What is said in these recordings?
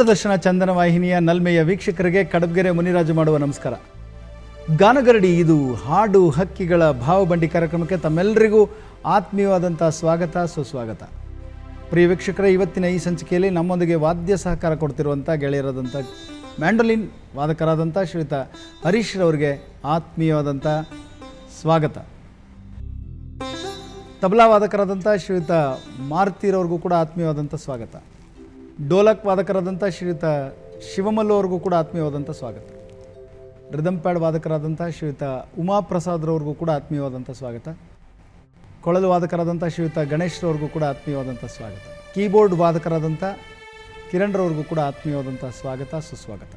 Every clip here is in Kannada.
ದೂರದರ್ಶನ ಚಂದನ ವಾಹಿನಿಯ ನಲ್ಮೆಯ ವೀಕ್ಷಕರಿಗೆ ಕಡಬಗೆರೆ ಮುನಿರಾಜು ಮಾಡುವ ನಮಸ್ಕಾರ. ಗಾನಗರಡಿ ಇದು ಹಾಡು ಹಕ್ಕಿಗಳ ಭಾವಬಂಡಿ ಕಾರ್ಯಕ್ರಮಕ್ಕೆ ತಮ್ಮೆಲ್ಲರಿಗೂ ಆತ್ಮೀಯವಾದಂಥ ಸ್ವಾಗತ ಸುಸ್ವಾಗತ. ಪ್ರಿಯ ವೀಕ್ಷಕರೇ, ಇವತ್ತಿನ ಈ ಸಂಚಿಕೆಯಲ್ಲಿ ನಮ್ಮೊಂದಿಗೆ ವಾದ್ಯ ಸಹಕಾರ ಕೊಡ್ತಿರುವಂಥ ಗೆಳೆಯರಾದಂಥ ಮ್ಯಾಂಡೋಲಿನ್ ವಾದಕರಾದಂಥ ಶ್ರೀಯುತ ಹರೀಶ್ ರವರಿಗೆ ಆತ್ಮೀಯವಾದಂಥ ಸ್ವಾಗತ. ತಬಲಾ ವಾದಕರಾದಂಥ ಶ್ರೀಯುತ ಮಾರುತಿರವ್ರಿಗೂ ಕೂಡ ಆತ್ಮೀಯವಾದಂಥ ಸ್ವಾಗತ. ಡೋಲಕ್ ವಾದಕರಾದಂಥ ಶ್ರೀಯುತ ಶಿವಮಲ್ಲು ಅವ್ರಿಗೂ ಕೂಡ ಆತ್ಮೀಯವಾದಂಥ ಸ್ವಾಗತ. ರಿದಮ್ ಪ್ಯಾಡ್ ವಾದಕರಾದಂಥ ಶ್ರೀಯುತ ಉಮಾಪ್ರಸಾದ್ರವ್ರಿಗೂ ಕೂಡ ಆತ್ಮೀಯವಾದಂಥ ಸ್ವಾಗತ. ಕೊಳಲು ವಾದಕರಾದಂಥ ಶ್ರೀಯುತ ಗಣೇಶ್ರವ್ರಿಗೂ ಕೂಡ ಆತ್ಮೀಯವಾದಂಥ ಸ್ವಾಗತ. ಕೀಬೋರ್ಡ್ ವಾದಕರಾದಂಥ ಕಿರಣ್ರವ್ರಿಗೂ ಕೂಡ ಆತ್ಮೀಯವಾದಂಥ ಸ್ವಾಗತ ಸುಸ್ವಾಗತ.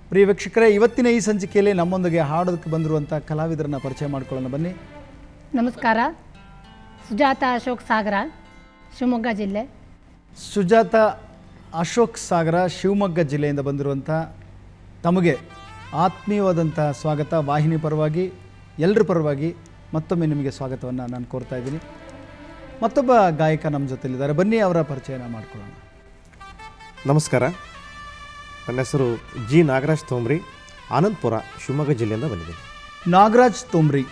ಪ್ರಿಯ ವೀಕ್ಷಕರೇ, ಇವತ್ತಿನ ಈ ಸಂಚಿಕೆಯಲ್ಲಿ ನಮ್ಮೊಂದಿಗೆ ಹಾಡೋದಕ್ಕೆ ಬಂದಿರುವಂಥ ಕಲಾವಿದರನ್ನ ಪರಿಚಯ ಮಾಡ್ಕೊಳ್ಳೋಣ ಬನ್ನಿ. ನಮಸ್ಕಾರ. ಸುಜಾತ ಅಶೋಕ್ ಸಾಗರ, ಶಿವಮೊಗ್ಗ ಜಿಲ್ಲೆ. ಸುಜಾತ ಅಶೋಕ್ ಸಾಗರ, ಶಿವಮೊಗ್ಗ ಜಿಲ್ಲೆಯಿಂದ ಬಂದಿರುವಂಥ ತಮಗೆ ಆತ್ಮೀಯವಾದಂಥ ಸ್ವಾಗತ. ವಾಹಿನಿ ಪರವಾಗಿ ಎಲ್ಲರ ಪರವಾಗಿ ಮತ್ತೊಮ್ಮೆ ನಿಮಗೆ ಸ್ವಾಗತವನ್ನು ನಾನು ಕೋರ್ತಾ ಇದ್ದೀನಿ. ಮತ್ತೊಬ್ಬ ಗಾಯಕ ನಮ್ಮ ಜೊತೆಲಿದ್ದಾರೆ, ಬನ್ನಿ ಅವರ ಪರಿಚಯನ ಮಾಡ್ಕೊಳ್ಳೋಣ. ನಮಸ್ಕಾರ, ನನ್ನ ಹೆಸರು ಜಿ ನಾಗರಾಜ್ ತೋಮ್ರಿ, ಆನಂದಪುರ, ಶಿವಮೊಗ್ಗ ಜಿಲ್ಲೆಯಿಂದ ಬಂದಿದ್ದೀನಿ. ನಾಗರಾಜ್ ತೋಮ್ರಿ,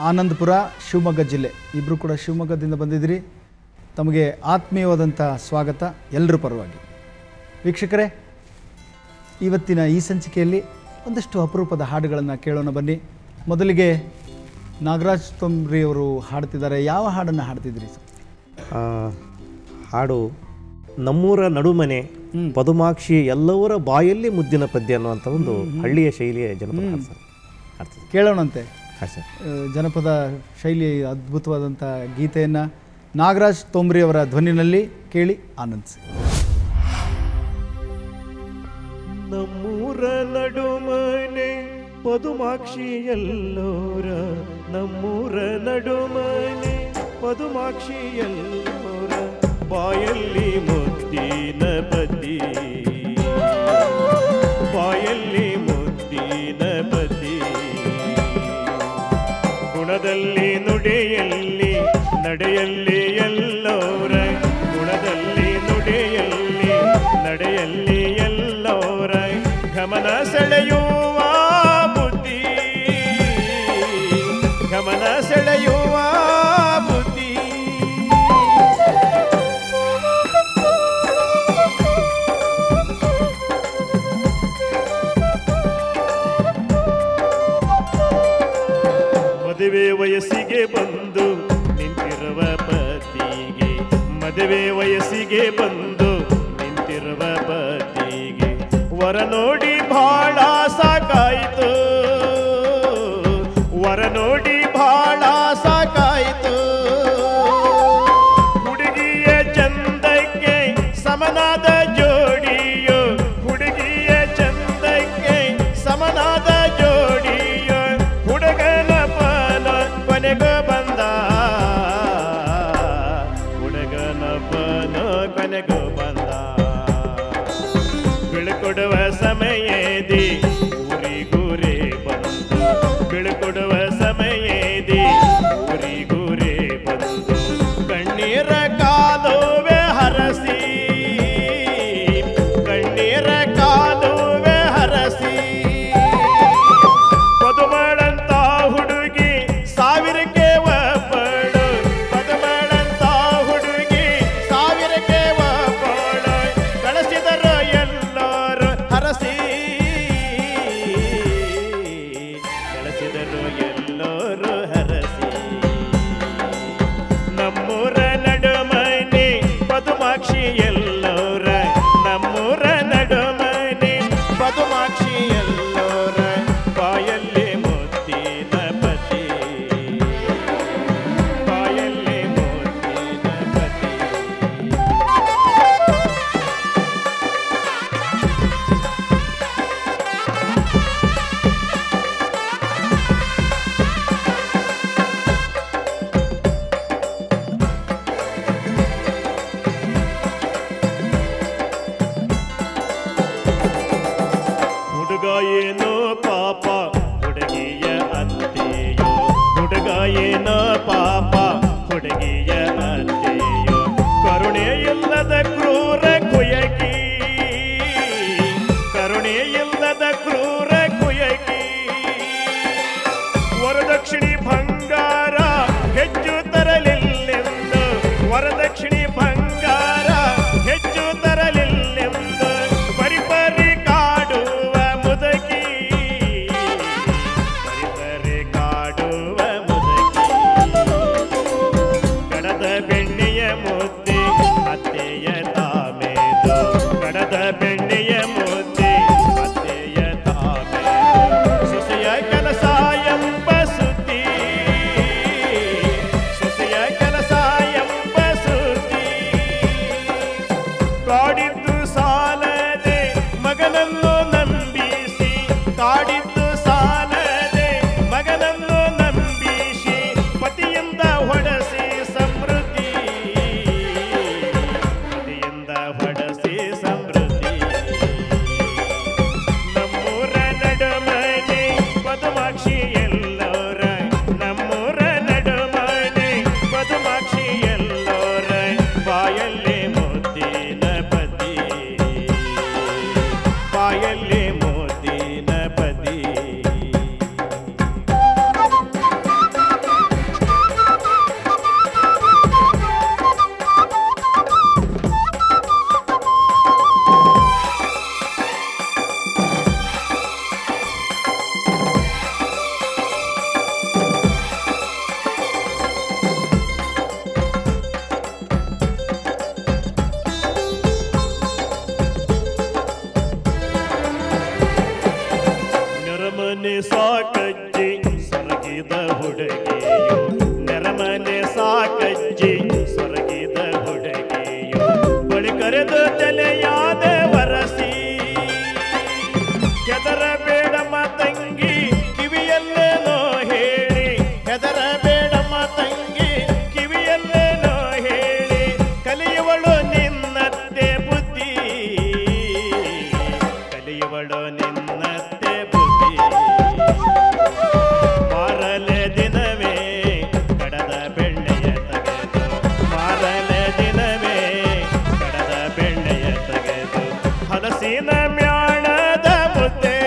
ಆನಂದಪುರ, ಶಿವಮೊಗ್ಗ ಜಿಲ್ಲೆ, ಇಬ್ಬರು ಕೂಡ ಶಿವಮೊಗ್ಗದಿಂದ ಬಂದಿದ್ದೀರಿ. ತಮಗೆ ಆತ್ಮೀಯವಾದಂಥ ಸ್ವಾಗತ ಎಲ್ಲರ ಪರವಾಗಿ. ವೀಕ್ಷಕರೇ, ಇವತ್ತಿನ ಈ ಸಂಚಿಕೆಯಲ್ಲಿ ಒಂದಷ್ಟು ಅಪರೂಪದ ಹಾಡುಗಳನ್ನು ಕೇಳೋಣ ಬನ್ನಿ. ಮೊದಲಿಗೆ ನಾಗರಾಜ್ ತೋಮ್ರಿ ಅವರು ಹಾಡ್ತಿದ್ದಾರೆ. ಯಾವ ಹಾಡನ್ನು ಹಾಡ್ತಿದ್ರಿ ಸರ್? ಹಾಡು ನಮ್ಮೂರ ನಡುಮನೆ ಪದುಮಾಕ್ಷಿ ಎಲ್ಲವರ ಬಾಯಲ್ಲಿ ಮುದ್ದಿನ ಪದ್ಯ ಅನ್ನುವಂಥ ಒಂದು ಹಳ್ಳಿಯ ಶೈಲಿಯ ಜನಪದ ಹಾಡು ಸರ್, ಹಾಡ್ತಿದ್ದೆ. ಕೇಳೋಣಂತೆ. ಹಾಂ ಸರ್. ಜನಪದ ಶೈಲಿ ಅದ್ಭುತವಾದಂಥ ಗೀತೆಯನ್ನು ನಾಗರಾಜ್ ತೋಮ್ರಿ ಅವರ ಧ್ವನಿನಲ್ಲಿ ಕೇಳಿ ಆನಂದಿಸಿ. ನಮ್ಮೂರ ನಡುಮನೆ ಪದುಮಾಕ್ಷಿ ಎಲ್ಲೋರ, ನಮ್ಮೂರ ನಡುಮನೆ ಪದುಮಾಕ್ಷಿ ಎಲ್ಲೋರ ಬಾಯಲ್ಲಿ ಮುದ್ದಿನ ಪದ್ದಿ, ಬಾಯಲ್ಲಿ ಮುದ್ದಿನ ಪದ್ದಿ, ಗುಣದಲ್ಲಿ ನುಡಿಯಲ್ಲಿ ನಡೆಯಲ್ಲಿ ಎಲ್ಲೋರ, ಗುಣದಲ್ಲಿ ನುಡಿಯಲ್ಲಿ ನಡೆಯಲ್ಲಿ ಎಲ್ಲೋರ ಗಮನ ಸೆಳೆಯುವ ಬುದ್ಧಿ, ಗಮನ ಸೆಳೆಯುವ ಬುದ್ಧಿ. ಮದುವೆ ವಯಸ್ಸಿಗೆ ಬಂದು ನಿಂತಿರುವ ಪತಿಗೆ, ಮದುವೆ ವಯಸ್ಸಿಗೆ ಬಂದು ನಿಂತಿರುವ ಪತಿಗೆ ವರ ನೋಡಿ ಬಹಳ ಸಾಕಾಯಿತು, ವರ ನೋಡಿ ಬಹಳ ಸಾಕಾಯಿತು. ಹುಡುಗಿಯ ಚಂದಕ್ಕೆ ಸಮನಾದ ಜೋಡಿಯೋ, ಹುಡುಗಿಯ ಚಂದಕ್ಕೆ ಸಮನಾದ ಜೋಡಿಯೋ, ಹುಡುಗನ ಪನ ಕೊನೆಗೂ ಬಂದ, ಹುಡುಗನ ಪನ ಕೊನೆಗೂ ಬಂದ. ಬೀಳ್ಕೊಡುವ ಸಮಯದಿ ಊರಿಗೂರೇ ಬಂದು, ಬೀಳ್ಕೊಡುವ ಸಮಯದಿ ಊರಿಗೂರೇ ವರದಕ್ಷಿಣಿ ಬಂಗಾರ ಹೆಚ್ಚು ತರಲಿಲ್ಲೆಂದು, ವರದಕ್ಷಿಣಿ ಬಂಗಾರ ಹೆಚ್ಚು ತರಲಿಲ್ಲೆಂದು ಪರಿಪರಿ ಕಾಡುವ ಮುದಕಿ, ಪರಿಪರಿ ಕಾಡುವ ಮುದಕಿ. ಕಡದ ಬೆಣ್ಣೆಯ ಮುದ್ದೆ ಅತ್ತೆಯ ತಾಮೇದು, ಕಡದ ಬೆಣ್ಣೆಯ ಮುದ್ದೆ ಅತ್ತೆಯ ತಾಮೇದು. ಸೊಸೆಯ ಕೆಲಸ ಎಂಬ ಸುದ್ದಿ, ಸೊಸೆಯ ಕೆಲಸ ಎಂಬ ಸುದ್ದಿ ಕಾಡಿದ್ದು ಸಾಲದೆ ಮಗನನ್ನು ನಂಬಿಸಿ, ಕಾಡಿದ್ದು ಸಾಲದೆ ಮಗನನ್ನು ನಂಬಿಸಿ ಪತಿಯಿಂದ ಹೊಡೆಸಿ ಸಮೃದ್ಧಿ, ಪತಿಯಿಂದ ಹೊಡೆಸಿ ಸಮೃದ್ಧಿ. ನಮ್ಮೂರ ನಡುಮನೆ ಪದುಮಾಕ್ಷಿ ಎಲ್ಲೋರ, ನಮ್ಮೂರ ನಡುಮನೆ ಪದುಮಾಕ್ಷಿ ಎಲ್ಲೋರ ಬಾಯಲ್ಲಿ ಮುದ್ದಿನ ಪದಿ, ಬಾಯಲ್ಲಿ ಮುದ್ದಿನ ಪದಿ. ನೆರಮನೆ ಸಾಕಜ್ಜಿ ಸೊರಗಿದ ಹುಡುಗಿಯು, ನೆರಮನೆ ಸಾಕಜ್ಜಿ ಸೊರಗಿದ ಹುಡುಗಿಯು ಬಳಿ ಕರೆದು ತಲೆಯಾದ ವರಸಿ, ಹೆದರಬೇಡಮ್ಮ ತಂಗಿ ಕಿವಿಯಲ್ಲೇನೋ ಹೇಳಿ, ಹೆದರಬೇಡಮ್ಮ ತಂಗಿ ಕಿವಿಯಲ್ಲೇನೋ ಹೇಳಿ ಕಲಿಯುವಳು ನಿನ್ನತ್ತೆ ಬುದ್ಧಿ, ಕಲಿಯುವಳು ನಿನ್ನತ್ತೆ ಬುದ್ಧಿ. ಮಾರಲೆ ದಿನವೇ ಕಡದ ಬೆಣ್ಣೆಯ ತೆಗೆದು, ಮಾರಲೆ ದಿನವೇ ಕಡದ ಬೆಣ್ಣೆಯ ತೆಗೆದು ಹಲಸಿನ ಮ್ಯಾಣದ ಮುದ್ದೆ,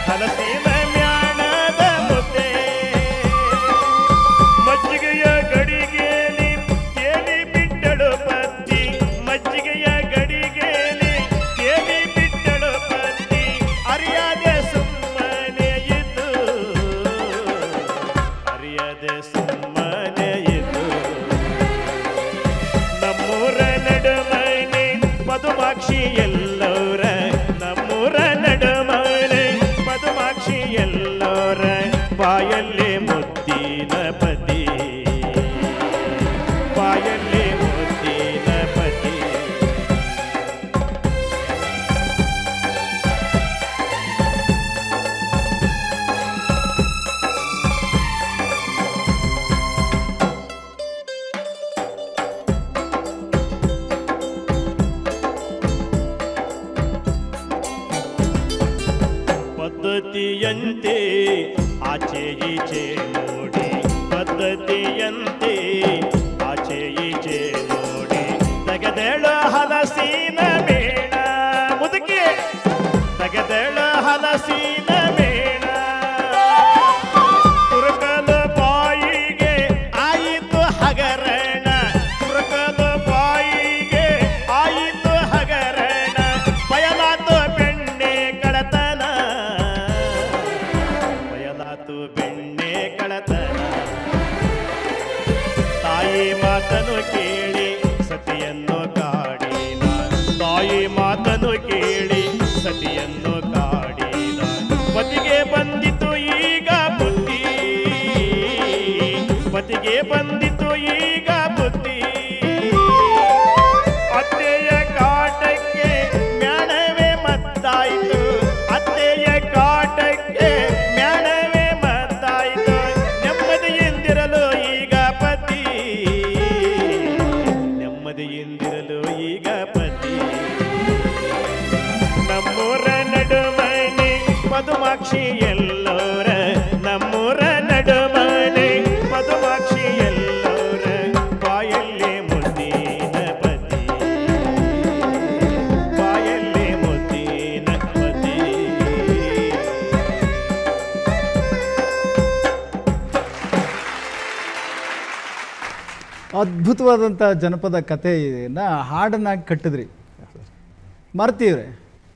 ಹಲಸಿನ ಮ್ಯಾಣದ ಮುದ್ದೆ ಮಜ್ಜಿಗೆಯ ಗಡಿಗೆಯಲ್ಲಿ ತೇಲಿ ಬಿಟ್ಟಳು ಪತ್ತಿ, ಮಜ್ಜಿಗೆಯ ಗಡಿಗೆಯಲ್ಲಿ ತೇಲಿ ಬಿಟ್ಟಳು ಪತ್ತಿ ಅರಿಯದೆ ಸುಮ್ಮನೆ ಇದ್ದು, ಅರಿಯದೆ ಸುಮ್ಮನೆ ಇದ್ದು. ನಮ್ಮೂರ ನಡುಮನೆ ಪದುಮಾಕ್ಷಿ ಎಲ್ಲೋರ, ನಮ್ಮೂರ ನಡುಮನೆ ಪದುಮಾಕ್ಷಿ ಎಲ್ಲೋರ ಬಾಯಲ್ಲಿ ಮುದ್ದಿನ ಪದಿ, ಬಾಯಲ್ಲಿ ಮುದ್ದಿನ ಪದಿ. ಪದ್ಧತಿಯಂತೆ ಆಚೆ ಈಚೆ ನೋಡಿ, ಪದ್ಧತಿಯಂತೆ ಆಚೆ ಈಚೆ ನೋಡಿ ತೆಗೆದೇಳ ಹಲಸಿನ ಮೇಣ ಮುದುಕಿ, ತೆಗೆದೇಳ ಹಲಸಿನ ಮೇಣ ತುರುಕಲ ಬಾಯಿಗೆ ಆಯಿತು ಹಗರಣ, ತುರುಕಲ ಬಾಯಿಗೆ ಆಯಿತು ಹಗರಣ ಬಯಲಾತು ಬೆಣ್ಣೆ ಕಳತನ, ಬಯಲಾತು ಬೆಣ್ಣೆ ಕಳತನ. ತಾಯಿ ಮಾತನು ಕೇಳಿ ಸತಿಯನ್ನು ಕಾಡಿದ, ತಾಯಿ ಮಾತನು ಕೇಳಿ ಸತಿಯನ್ನು ಕಾಡಿದ ಪತಿಗೆ ಬಂದಿತು ಈಗ ಬುದ್ಧಿ, ಪತಿಗೆ ಬಂದಿತು ಈಗ ಬುದ್ಧಿ. ಅತ್ತೆಯ ಕಾಟಕ್ಕೆ ಮ್ಯಾಣವೇ ಮತ್ತಾಯಿತು, ಅತ್ತೆಯ ಕಾಟಕ್ಕೆ ಮ್ಯಾಣವೇ ಮತ್ತಾಯಿತು ನೆಮ್ಮದಿಯಿಂದಿರಲು ಈಗ ಪತಿ, ನೆಮ್ಮದಿಯಿಂದಿರಲು ಈಗ ಪತಿ. ನಮ್ಮೂರ ನಡುಮನೆ ಪದುಮಾಕ್ಷಿ ಎಲ್ಲೋರ, ನಮ್ಮೂರ ನಡುಮನೆ ಪದುಮಾಕ್ಷಿ ಎಲ್ಲ ಅದ್ಭುತವಾದಂಥ ಜನಪದ ಕಥೆಯನ್ನು ಹಾಡನ್ನಾಗಿ ಕಟ್ಟಿದ್ರಿ. ಮಾರುತಿಯವರೇ,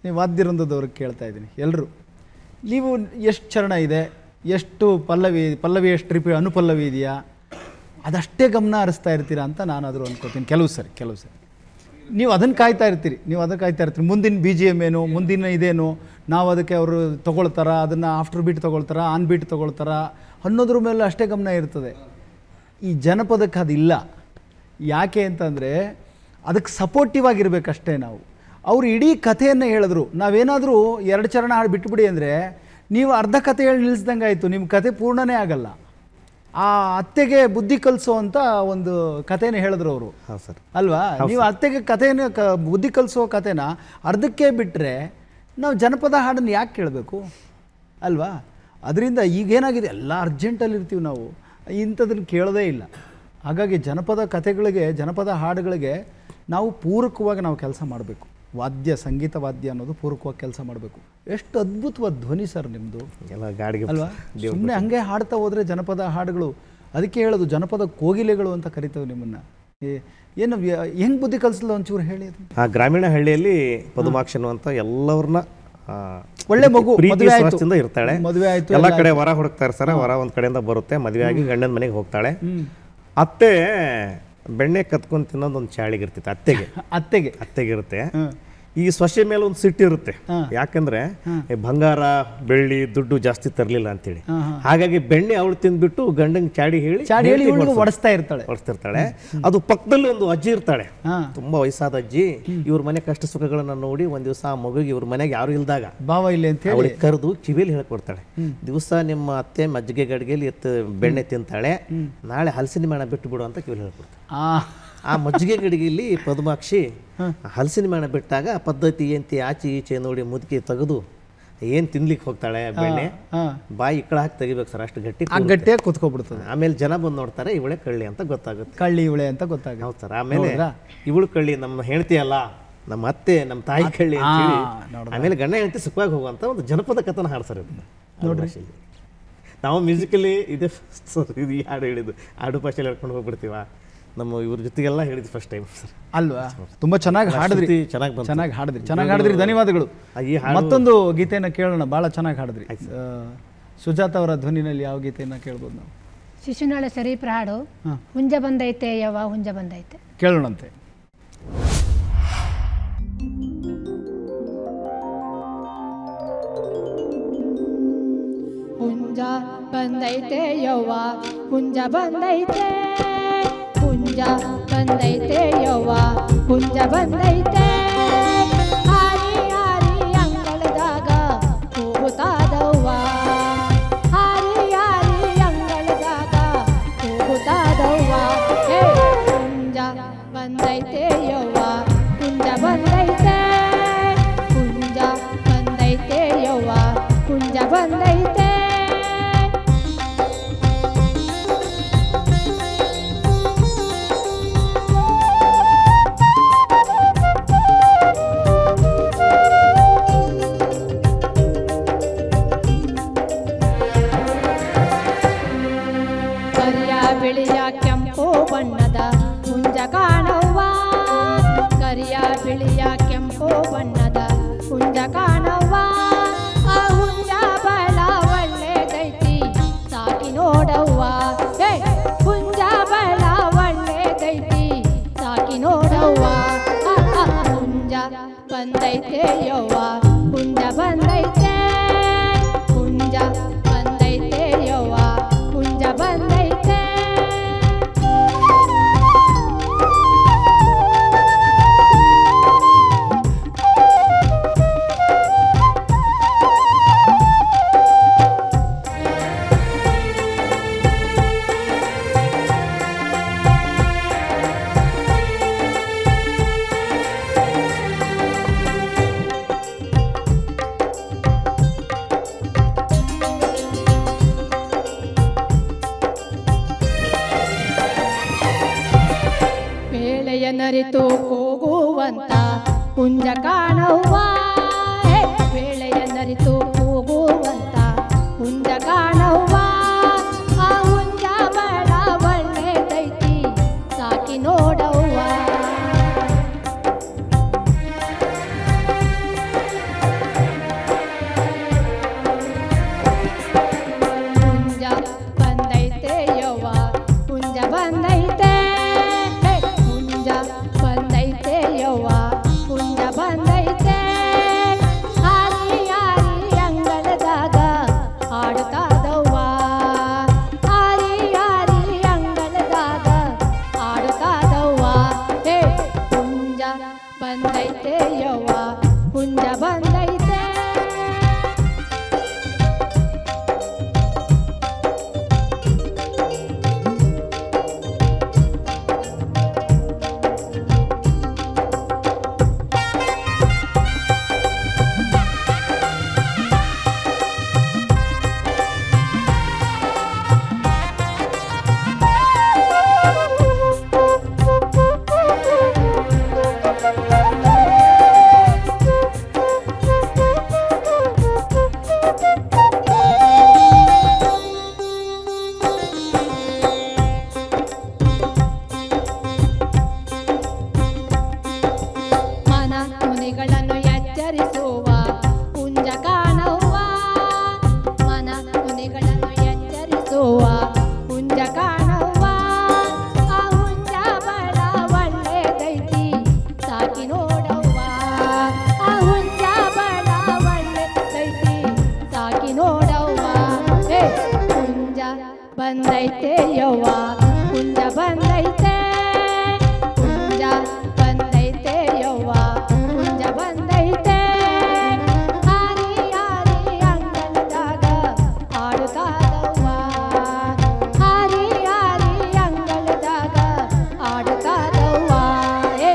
ನೀವು ವಾದ್ಯವೃಂದದವ್ರಿಗೆ ಕೇಳ್ತಾ ಇದ್ದೀನಿ, ಎಲ್ಲರೂ ನೀವು ಎಷ್ಟು ಚರಣ ಇದೆ, ಎಷ್ಟು ಪಲ್ಲವಿ ಎಷ್ಟು ಟ್ರಿಪ್ ಅನುಪಲ್ಲವಿ ಇದೆಯಾ, ಅದಷ್ಟೇ ಗಮನ ಹರಿಸ್ತಾ ಇರ್ತೀರಾ ಅಂತ ನಾನಾದರೂ ಅಂದ್ಕೋತೀನಿ. ಕೆಲವು ಸರಿ ನೀವು ಅದನ್ನು ಕಾಯ್ತಾ ಇರ್ತೀರಿ, ಮುಂದಿನ BGM ಏನು, ಮುಂದಿನ ಇದೇನು, ನಾವು ಅದಕ್ಕೆ ಅವರು ತೊಗೊಳ್ತಾರ, ಅದನ್ನು ಆಫ್ಟರ್ ಬೀಟ್ ತೊಗೊಳ್ತಾರ, ಆನ್ ಬೀಟ್ ತೊಗೊಳ್ತಾರ ಅನ್ನೋದ್ರ ಮೇಲೆ ಅಷ್ಟೇ ಗಮನ ಇರ್ತದೆ. ಈ ಜನಪದಕ್ಕೆ ಅದಿಲ್ಲ. ಯಾಕೆ ಅಂತಂದರೆ ಅದಕ್ಕೆ ಸಪೋರ್ಟಿವ್ ಆಗಿರ್ಬೇಕಷ್ಟೇ ನಾವು. ಅವರು ಇಡೀ ಕಥೆಯನ್ನು ಹೇಳಿದ್ರು, ನಾವೇನಾದರೂ 2 ಚರಣ ಹಾಡು ಬಿಟ್ಬಿಡಿ ಅಂದರೆ ನೀವು ಅರ್ಧ ಕಥೆ ಹೇಳಿ ನಿಲ್ಲಿಸ್ದಂಗೆ ಆಯಿತು, ನಿಮ್ಮ ಕಥೆ ಪೂರ್ಣನೇ ಆಗಲ್ಲ. ಆ ಅತ್ತೆಗೆ ಬುದ್ಧಿ ಕಲಿಸೋ ಅಂತ ಒಂದು ಕಥೆನ ಹೇಳಿದ್ರು ಅವರು, ಅಲ್ವಾ? ನೀವು ಅತ್ತೆಗೆ ಕಥೆನ ಬುದ್ಧಿ ಕಲಿಸೋ ಕಥೆನ ಅರ್ಧಕ್ಕೆ ಬಿಟ್ಟರೆ ನಾವು ಜನಪದ ಹಾಡನ್ನು ಯಾಕೆ ಕೇಳಬೇಕು, ಅಲ್ವಾ? ಅದರಿಂದ ಈಗೇನಾಗಿದೆ, ಎಲ್ಲ ಅರ್ಜೆಂಟಲ್ಲಿರ್ತೀವಿ ನಾವು, ಇಂಥದನ್ನು ಕೇಳೋದೇ ಇಲ್ಲ. ಹಾಗಾಗಿ ಜನಪದ ಕಥೆಗಳಿಗೆ, ಜನಪದ ಹಾಡುಗಳಿಗೆ ನಾವು ಪೂರಕವಾಗಿ ನಾವು ಕೆಲಸ ಮಾಡಬೇಕು. ಸಂಗೀತ ವಾದ್ಯ ಅನ್ನೋದು ಪೂರಕವಾಗಿ ಕೆಲಸ ಮಾಡಬೇಕು. ಎಷ್ಟು ಅದ್ಭುತವಾದ ಧ್ವನಿ ಸರ್ ನಿಮ್ಮದು, ಅಲ್ವಾ? ಸುಮ್ಮನೆ ಹಂಗೆ ಹಾಡ್ತಾ ಹೋದರೆ ಜನಪದ ಹಾಡುಗಳು, ಅದಕ್ಕೆ ಹೇಳೋದು ಜನಪದ ಕೋಗಿಲೆಗಳು ಅಂತ ಕರಿತೇವೆ ನಿಮ್ಮನ್ನು. ಏನು ಹೆಂಗೆ ಬುದ್ಧಿ ಕಲಿಸಲ್ಲ ಒಂಚೂರು ಹೇಳಿ. ಆ ಗ್ರಾಮೀಣ ಹಳ್ಳಿಯಲ್ಲಿ ಪದುಮಾಕ್ಷಿ ಅನ್ನುವಂಥ ಎಲ್ಲವ್ರನ್ನ ಒಳ್ಳೆ ಮಗು, ಮದುವೆ ಇರ್ತಾಳೆ, ಮದುವೆ ಆಯ್ತು, ಎಲ್ಲ ಕಡೆ ವರ ಹುಡುಕ್ತಾ ಇರ್ತಾರೆ, ವರ ಒಂದ್ ಕಡೆಯಿಂದ ಬರುತ್ತೆ, ಮದುವೆ ಆಗಿ ಗಂಡನ ಮನೆಗೆ ಹೋಗ್ತಾಳೆ. ಅತ್ತೆ ಬೆಣ್ಣೆ ಕತ್ಕೊಂಡು ತಿನ್ನೋದು ಒಂದು ಚಾಳಿಗಿರ್ತೈತೆ ಅತ್ತೆಗೆ ಇರುತ್ತೆ. ಈ ಸೊಸೆ ಮೇಲೆ ಒಂದು ಸಿಟ್ಟು ಇರುತ್ತೆ, ಯಾಕಂದ್ರೆ ಬಂಗಾರ ಬೆಳ್ಳಿ ದುಡ್ಡು ಜಾಸ್ತಿ ತರಲಿಲ್ಲ ಅಂತೇಳಿ. ಹಾಗಾಗಿ ಬೆಣ್ಣೆ ಅವಳು ತಿಂದ್ಬಿಟ್ಟು ಗಂಡಂಗೆ ಚಾಡಿ ಹೇಳಿ ಒಡಿಸ್ತಾ ಇರ್ತಾಳೆ. ಅದು ಪಕ್ಕದಲ್ಲಿ ಒಂದು ಅಜ್ಜಿ ಇರ್ತಾಳೆ, ತುಂಬಾ ವಯಸ್ಸಾದ ಅಜ್ಜಿ. ಇವ್ರ ಮನೆ ಕಷ್ಟ ಸುಖಗಳನ್ನ ನೋಡಿ ಒಂದ್ ದಿವಸ ಆ ಮಗುಗೆ ಇವ್ರ ಮನೆಗೆ ಯಾರು ಇಲ್ದಾಗ ಬಾವ ಇಲ್ಲ ಅಂತ ಅವಳಿಗೆ ಕರೆದು ಕಿವಿಯಲ್ಲಿ ಹೇಳ್ಕೊಡ್ತಾಳೆ, ದಿವಸ ನಿಮ್ಮ ಅತ್ತೆ ಮಜ್ಜಿಗೆ ಗಡ್ಗೆಲಿ ಬೆಣ್ಣೆ ತಿಂತಾಳೆ, ನಾಳೆ ಹಲಸಿನ ಮೇಣ ಬಿಟ್ಟು ಬಿಡು ಅಂತ ಕಿವಿಯಲ್ಲಿ ಹೇಳ್ಕೊಡ್ತಾಳೆ. ಆ ಮಜ್ಜಿಗೆ ಗಡಿಗೆಯಲ್ಲಿ ಪದ್ಮಾಕ್ಷಿ ಹಲಸಿನ ಮೇಣ ಬಿಟ್ಟಾಗ ಪದ್ಧತಿ ಎಂತಿ ಆಚೆ ಈಚೆ ನೋಡಿ ಮುದುಕಿ ತೆಗೆದು ಏನ್ ತಿನ್ಲಿಕ್ಕೆ ಹೋಗ್ತಾಳೆ, ಬೆಣ್ಣೆ ಬಾಯಿ ಇಕ್ಕಳ ಹಾಕಿ ತೆಗಿಬೇಕು ಸರ್, ಅಷ್ಟು ಗಟ್ಟಿಯಾಗಿ ಕುತ್ಕೊಬಿಡ್ತದೆ. ಆಮೇಲೆ ಜನ ಬಂದು ನೋಡ್ತಾರೆ, ಇವಳೆ ಕಳ್ಳಿ ಅಂತ ಗೊತ್ತಾಗುತ್ತೆ. ಹೌದು ಸರ್. ಆಮೇಲೆ ಇವಳು ಕಳ್ಳಿ ನಮ್ಮ ಹೆಂಡತಿ ಅಲ್ಲ, ನಮ್ಮ ಅತ್ತೆ, ನಮ್ಮ ತಾಯಿ ಕಳ್ಳಿ ಅಂತ ಹೇಳಿ ಆಮೇಲೆ ಗಂಡ ಹೆಂಡತಿ ಸುಖವಾಗಿ ಹೋಗುವಂತ ಒಂದು ಜನಪದ ಕಥನ ಹಾಡ್ತಾರೆ ನೋಡ್ರಿ. ನಾವು ಮ್ಯೂಸಿಕಲಿ ಇದೆ ಇದು ಹಾಡು ಹೇಳಿದ್ದು ಆಡು ಭಾಷೆಯಲ್ಲಿ ಹೇಳ್ಕೊಂಡು ಹೋಗ್ಬಿಡ್ತೀವ. ನಮ್ಮ ಇವ್ರ ಜೊತೆಗೆಲ್ಲ ಹೇಳಿದ್ವಿ ಫಸ್ಟ್ ಟೈಮ್ ಸರ್, ಅಲ್ವಾ? ತುಂಬಾ ಚೆನ್ನಾಗಿ ಹಾಡಿದ್ರಿ, ಚೆನ್ನಾಗಿ ಹಾಡಿದ್ರಿ. ಧನ್ಯವಾದಗಳು. ಮತ್ತೊಂದು ಗೀತೆಯನ್ನು ಕೇಳೋಣ, ಭಾಳ ಚೆನ್ನಾಗಿ ಹಾಡಿದ್ರಿ. ಸುಜಾತ ಅವರ ಧ್ವನಿನಲ್ಲಿ ಯಾವ ಗೀತೆಯನ್ನು ಕೇಳ್ಬೋದು ನಾವು? ಶಿಶುನಾಳ ಶರೀಫ್ರ ಹಾಡು ಹುಂಜ ಬಂದೈತೆ ಯವ್ವ ಹುಂಜ ಬಂದೈತೆ, ಕೇಳೋಣಂತೆ. ಹುಂಜ ಬಂದೈತೆ ಯವ್ವ ಹುಂಜ ಬಂದೈತೆ, ಹುಂಜ ಬಂದೈತೆ ಯವ್ವ ಹುಂಜ ಬಂದೈತೆ, ಹಾರಿ ಹಾರಿ ಅಂಗಳದಾಗ ಕೂಗುತ್ತಾದವ್ವ, ಹಾರಿ ಹಾರಿ ಅಂಗಳದಾಗ ಕೂಗುತ್ತಾದವ್ವ. ಹುಂಜ ಬಂದೈತೆ ಯವ್ವ ಹುಂಜ ಬಂದೈತೆ, ಹುಂಜ ಬಂದೈತೆ ಯವ್ವ ಹುಂಜ ಬಂದೈತೆ. ಬಿಳಿಯ ಕೆಂಪು ಬಣ್ಣದ ಹುಂಜ ಕಾಣವ್ವ, ಕರಿಯ ಬಿಳಿಯ ಕೆಂಪು ಬಣ್ಣದ ಹುಂಜ ಕಾಣವ್ವ, ಆ ಹುಂಜ ಬಹಳ ಒಳ್ಳೆದೈತಿ ಸಾಕಿ ನೋಡವ್ವ, ಹುಂಜ ಬಹಳ ಒಳ್ಳೆದೈತಿ ಸಾಕಿ ನೋಡವ್ವ. ಹುಂಜ ಬಂದೈತೆ ಯವ್ವ ಹುಂಜ ಬಂದೈತೆ, ಹುಂಜ ಬಂದೈತೆ ಯವ್ವ ಹುಂಜ ಬಂದೈತೆ. ನರಿತು ಕೂಗುವಂತ ಹುಂಜ ಕಾಣವ್ವ, ವೇಳೆಯ ನರಿತು ಕೂಗುವಂತ ಹುಂಜ ಕಾಣವ್ವ, ಆ ಹುಂಜ ಬಹಳ ಒಳ್ಳೆದೈತಿ ಸಾಕಿ ಬಂದೈತೆ ಯವ್ವ ಹುಂಜ ಬಂದೈತೆ ಹುಂಜ ಬಂದೈತೆ ಯವ್ವ ಹುಂಜ ಬಂದೈತೆ ಹಾರಿ ಹಾರಿ ಅಂಗಳದಾಗ ಆಡುತ್ತಾದವ್ವ ಹಾರಿ ಹಾರಿ ಅಂಗಳದಾಗ ಆಡುತ್ತಾದವ್ವ ಏ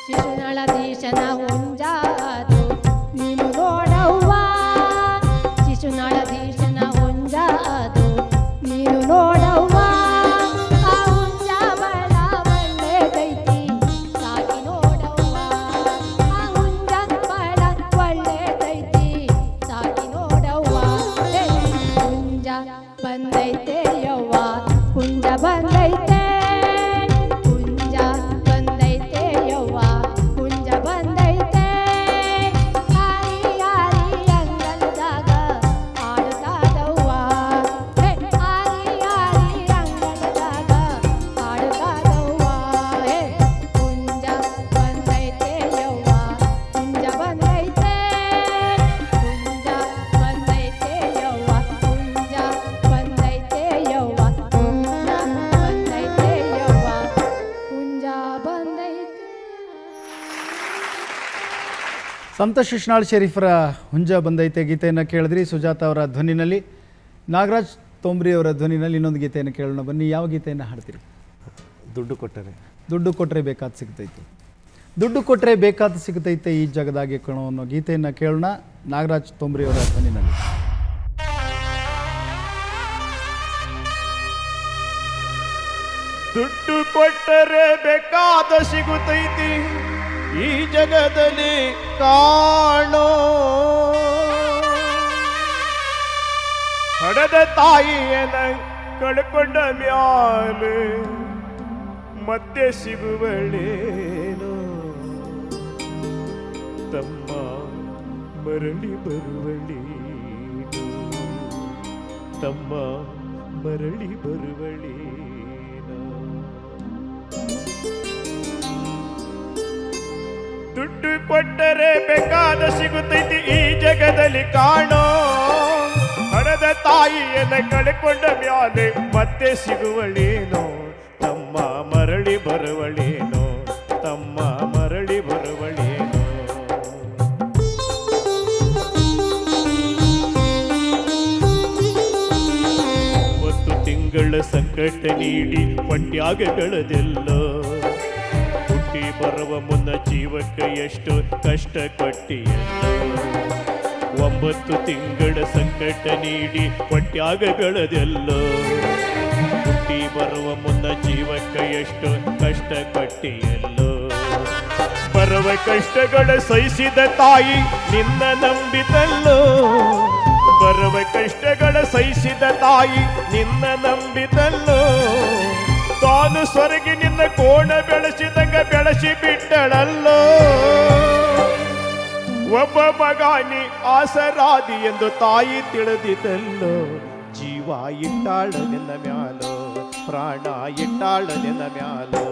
ಶಿಶುನಾಳಧೀಶನ ಹುಂಜಾದು ನೀನು ನೋಡವ್ವ ಶಿಶುನಾಳಧೀಶನ ಹುಂಜಾದು ನೀನು ನೋಡವ್ವ ಆ ಹುಂಜ ಬಹಳ ಒಳ್ಳೆದೈತಿ ಸಾಗಿ ನೋಡವ್ವ ಆ ಹುಂಜ ಬಹಳ ಒಳ್ಳೆದೈತಿ ಸಾಗಿ ನೋಡವ್ವ ಏ, ಹುಂಜ ಬಂದೈತೆ ಯವ್ವ ಹುಂಜ ಬಂದೈತೆ ಹುಂಜ ಬಂದೈತೆ ಯವ್ವ ಹುಂಜ ಬಂದೈತೆ ಹಾರಿ ಹಾರಿ ಅಂಗಳದಾಗ ಆಡುತ್ತಾದವ್ವ ಹೇ, ಹಾರಿ ಹಾರಿ ಅಂಗಳದಾಗ ಆಡುತ್ತಾದವ್ವ ಹೇ, ಹುಂಜ ಬಂದೈತೆ ಯವ್ವ ಹುಂಜ ಬಂದೈತೆ ಹುಂಜ ಬಂದೈತೆ ಯವ್ವ ಹುಂಜ ಬಂದೈತೆ ಯವ್ವ ಹುಂಜ ಬಂದೈತೆ ಯವ್ವ ಹುಂಜ ಬಂದೈತೆ. ಸಂತ ಶಿಶುನಾಳ್ ಶರೀಫರ ಹುಂಜ ಬಂದೈತೆ ಗೀತೆಯನ್ನು ಕೇಳಿದ್ರಿ ಸುಜಾತ ಅವರ ಧ್ವನಿನಲ್ಲಿ. ನಾಗರಾಜ್ ತೋಂಬ್ರಿ ಅವರ ಧ್ವನಿನಲ್ಲಿ ಇನ್ನೊಂದು ಗೀತೆಯನ್ನು ಕೇಳೋಣ ಬನ್ನಿ. ಯಾವ ಗೀತೆಯನ್ನು ಹಾಡ್ತೀರಿ? ದುಡ್ಡು ಕೊಟ್ಟರೆ ದುಡ್ಡು ಕೊಟ್ಟರೆ ಬೇಕಾದ ಸಿಗ್ತೈತೆ, ದುಡ್ಡು ಕೊಟ್ಟರೆ ಬೇಕಾದ ಸಿಗ್ತೈತೆ ಈ ಜಗದಾಗೆ ಕಣೋ ಅನ್ನೋ ಗೀತೆಯನ್ನು ಕೇಳೋಣ ನಾಗರಾಜ್ ತೋಂಬ್ರಿ ಅವರ ಧ್ವನಿನಲ್ಲಿ. ದುಡ್ಡು ಕೊಟ್ಟರೆ ಬೇಕಾದ ಸಿಗುತ್ತೈತಿ ಈ ಜಗದಲ್ಲಿ ಕಾಣೋ ಹಡದ ತಾಯಿಯನ ಕಳ್ಕೊಂಡ ಮ್ಯಾಲೆ ಮತ್ತೆ ಸಿಗುವಳೇನೋ ತಮ್ಮ ಮರಳಿ ಬರುವಳೇನೋ ತಮ್ಮ ಮರಳಿ ಬರುವಳೇನೋ ದುಡ್ಡು ಕೊಟ್ಟರೆ ಬೇಕಾದ ಸಿಗುತ್ತೈತಿ ಈ ಜಗದಲ್ಲಿ ಕಾಣೋ ಹಣದ ತಾಯಿಯನ್ನ ಕಳ್ಕೊಂಡ ಮ್ಯಾಲೆ ಮತ್ತೆ ಸಿಗುವಳೇನೋ ತಮ್ಮ ಮರಳಿ ಬರುವಳೇನೋ ತಮ್ಮ ಮರಳಿ ಬರುವಳೇನೋ ಒಂದು ತಿಂಗಳ ಸಂಕಟ ನೀಡಿ ಪಟ್ಯಾಗಗಳದೆಲ್ಲೋ ಹುಟ್ಟಿ ಬರುವ ಮುನ್ನ ಜೀವಕ್ಕೆ ಎಷ್ಟು ಕಷ್ಟ ಕೊಟ್ಟಿಯಲ್ಲೋ 9 ತಿಂಗಳ ಸಂಕಟ ನೀಡಿ ಪಟ್ಯಾಗಗಳದೆಲ್ಲೋ ಹುಟ್ಟಿ ಬರುವ ಮುನ್ನ ಜೀವಕ್ಕೆ ಎಷ್ಟು ಕಷ್ಟ ಕೊಟ್ಟಿಯಲ್ಲೋ ಬರುವ ಕಷ್ಟಗಳ ಸಹಿಸಿದ ತಾಯಿ ನಿನ್ನ ನಂಬಿತಲ್ಲೋ ಬರುವ ಕಷ್ಟಗಳ ಸಹಿಸಿದ ತಾಯಿ ನಿನ್ನ ನಂಬಿತಲ್ಲೋ ತಾನು ಸ್ವರ್ಗಿ ನಿನ್ನ ಕೋಣ ಬೆಳೆಸಿದಂಗ ಬೆಳೆಸಿ ಬಿಟ್ಟಳಲ್ಲೋ ಒಬ್ಬ ಮಗಾನಿ ಆಸರಾದಿ ಎಂದು ತಾಯಿ ತಿಳಿದಿದ್ದಲ್ಲೋ ಜೀವ ಇಟ್ಟಾಳ ನಿನ್ನ ಮ್ಯಾಲೋ ಪ್ರಾಣ ಇಟ್ಟಾಳ ನಿನ್ನ ಮ್ಯಾಲೋ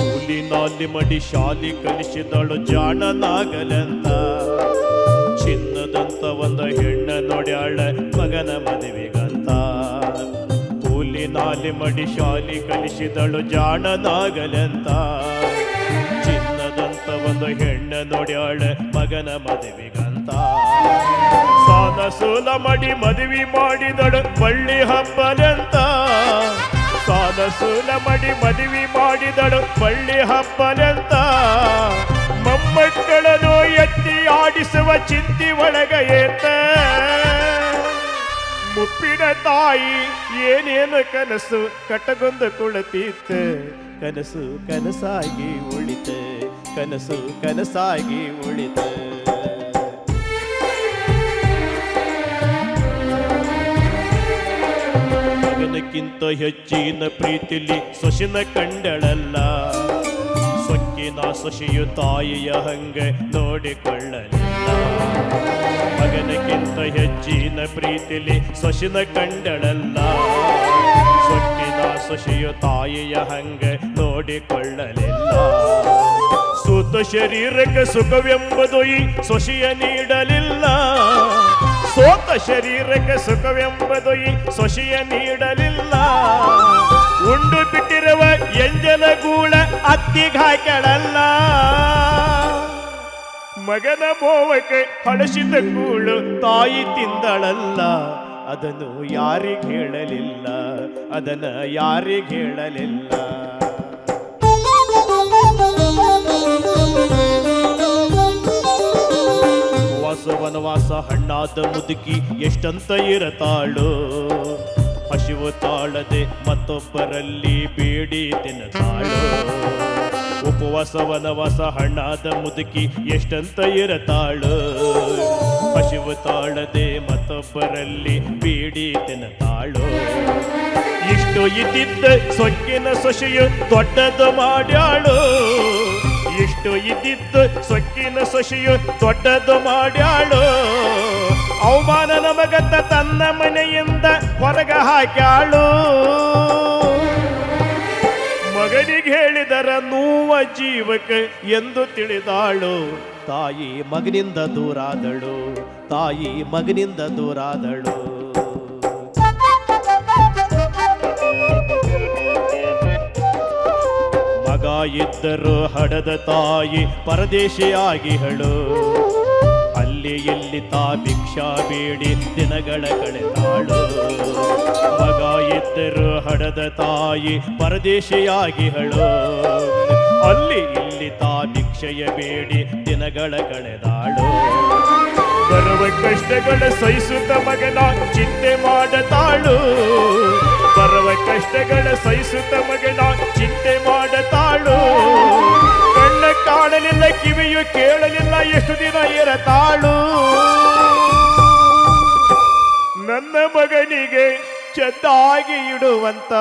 ಹುಲಿನಾಲಿ ಮಡಿ ಶಾಲಿ ಕಲಿಸಿದಳು ಜಾಣನಾಗಲಂತ ಚಿನ್ನದಂತ ಒಂದು ಹೆಣ್ಣ ನೋಡ್ಯಾಳ ಮಗನ ಮದುವೆಗಂತ ಹುಲಿನಾಲಿ ಮಡಿ ಶಾಲಿ ಕಲಿಸಿದಳು ಜಾಣನಾಗಲಂತ ಚಿನ್ನದಂತ ಒಂದು ಹೆಣ್ಣ ನೋಡ್ಯಾಳ ಮಗನ ಮದುವೆಗಂತ ಸಾಲ ಸೂಲ ಮಾಡಿ ಮದುವೆ ಮಾಡಿದಳು ಬಳ್ಳಿ ಹಬ್ಬದಂತ ಸಾಲ ಸೂಲ ಮಾಡಿ ಮದುವೆ ಮಾಡಿದಳು ಬಳ್ಳಿ ಹಬ್ಬದಂತ ಮೊಮ್ಮಕ್ಕಳನ್ನು ಎತ್ತಿ ಆಡಿಸುವ ಚಿಂತಿ ಒಳಗ ಏತ ಮುಪ್ಪಿನ ತಾಯಿ ಏನೇನು ಕನಸು ಕಟಗೊಂದು ಕುಳತೀತ ಕನಸು ಕನಸಾಗಿ ಉಳಿತ ಕನಸು ಕನಸಾಗಿ ಉಳಿತ ಮಗನ ಮಗನಕ್ಕಿಂತ ಹೆಚ್ಚಿನ ಪ್ರೀತಿಲಿ ಸೊಸಿನ ಕಂಡಳಲ್ಲ, ಸೊಕ್ಕಿನ ಸೊಸೆಯು ತಾಯಿಯ ಹಂಗ ನೋಡಿಕೊಳ್ಳಲಿಲ್ಲ. ಮಗನಕ್ಕಿಂತ ಹೆಚ್ಚಿನ ಪ್ರೀತಿಲಿ ಸೊಸಿನ ಕಂಡಳಲ್ಲ, ಸೊಕ್ಕಿನ ಸೊಸೆಯು ತಾಯಿಯ ಹಂಗ ನೋಡಿಕೊಳ್ಳಲಿಲ್ಲ. ಸೂತ ಶರೀರಕ್ಕೆ ಸುಖವೆಂಬುದು ಈ ಸೊಸೆಯ ನೀಡಲಿಲ್ಲ, ಸೋತ ಶರೀರಕ್ಕೆ ಸುಖವೆಂಬುದು ಈ ಸೊಸೆಯ ನೀಡಲಿಲ್ಲ. ಉಂಡು ಬಿಟ್ಟಿರುವ ಎಂಜಲ ಗೂಳ ಅತ್ತಿಗಾಕೆಳಲ್ಲ, ಮಗನ ಮೋವಕ್ಕೆ ಹಳಸಿದ ಗೂಳು ತಾಯಿ ತಿಂದಳಲ್ಲ. ಅದನ್ನು ಯಾರಿಗೆ ಹೇಳಲಿಲ್ಲ, ಅದನ್ನ ಯಾರಿಗೆ ಹೇಳಲಿಲ್ಲ. ವನವಾಸ ಹಣ್ಣಾದ ಮುದುಕಿ ಎಷ್ಟಂತ ಇರತಾಳು, ಹಸಿವು ತಾಳದೆ ಮತ್ತೊಬ್ಬರಲ್ಲಿ ಬೇಡಿ ತಿನ್ನತಾಳು. ಉಪವಾಸ ವನವಾಸ ಹಣ್ಣಾದ ಮುದುಕಿ ಎಷ್ಟಂತ ಇರತಾಳು, ಹಸಿವು ತಾಳದೆ ಮತ್ತೊಬ್ಬರಲ್ಲಿ ಬೇಡಿ ತಿನ್ನತಾಳು. ಇಷ್ಟು ಇದ್ದಿದ್ದ ಸೊಕ್ಕಿನ ಸೊಸೆಯು ದೊಡ್ಡದು ಮಾಡ್ಯಾಳು, ಇಷ್ಟು ಇದ್ದಿದ್ದು ಸೊಕ್ಕಿನ ಸೊಸೆಯು ದೊಡ್ಡದು ಮಾಡ್ಯಾಳು. ಅವಮಾನ ನಮಗತ್ತ ತನ್ನ ಮನೆಯಿಂದ ಹೊರಗ ಹಾಕ್ಯಾಳು. ಮಗನಿಗೆ ಹೇಳಿದರ ನೋವ ಜೀವಕ್ಕೆ ಎಂದು ತಿಳಿದಾಳು. ತಾಯಿ ಮಗನಿಂದ ದೂರಾದಳು, ತಾಯಿ ಮಗನಿಂದ ದೂರಾದಳು. ಮಗ ಇದ್ದರು ಹಡದ ತಾಯಿ ಪರದೇಶಿಯಾಗಿಹಳು, ಅಲ್ಲಿ ಎಲ್ಲಿ ತಾ ಭಿಕ್ಷಾ ಬೇಡಿ ದಿನಗಳ ಕಳೆದಾಳು. ಮಗ ಇದ್ದರು ಹಡದ ತಾಯಿ ಪರದೇಶಿಯಾಗಿಹಳು, ಅಲ್ಲಿ ಇಲ್ಲಿ ತಾ ಭಿಕ್ಷೆಯ ಬೇಡಿ ದಿನಗಳ ಕಳೆದಾಳು. ಬರುವ ಕಷ್ಟಗಳ ಸಹಿಸುತ್ತ ಮಗನ ಚಿಂತೆ ಮಾಡತಾಳು, ಬರುವ ಕಷ್ಟಗಳ ಸಹಿಸುತ್ತ ಮಗನ ಚಿಂತೆ ಮಾಡತಾಳು. ಕಣ್ಣ ಕಾಣಲಿಲ್ಲ, ಕಿವಿಯು ಕೇಳಲಿಲ್ಲ, ಎಷ್ಟು ದಿನ ಇರತಾಳು. ನನ್ನ ಮಗನಿಗೆ ಚೆಂದಾಗಿ ಇಡುವಂತ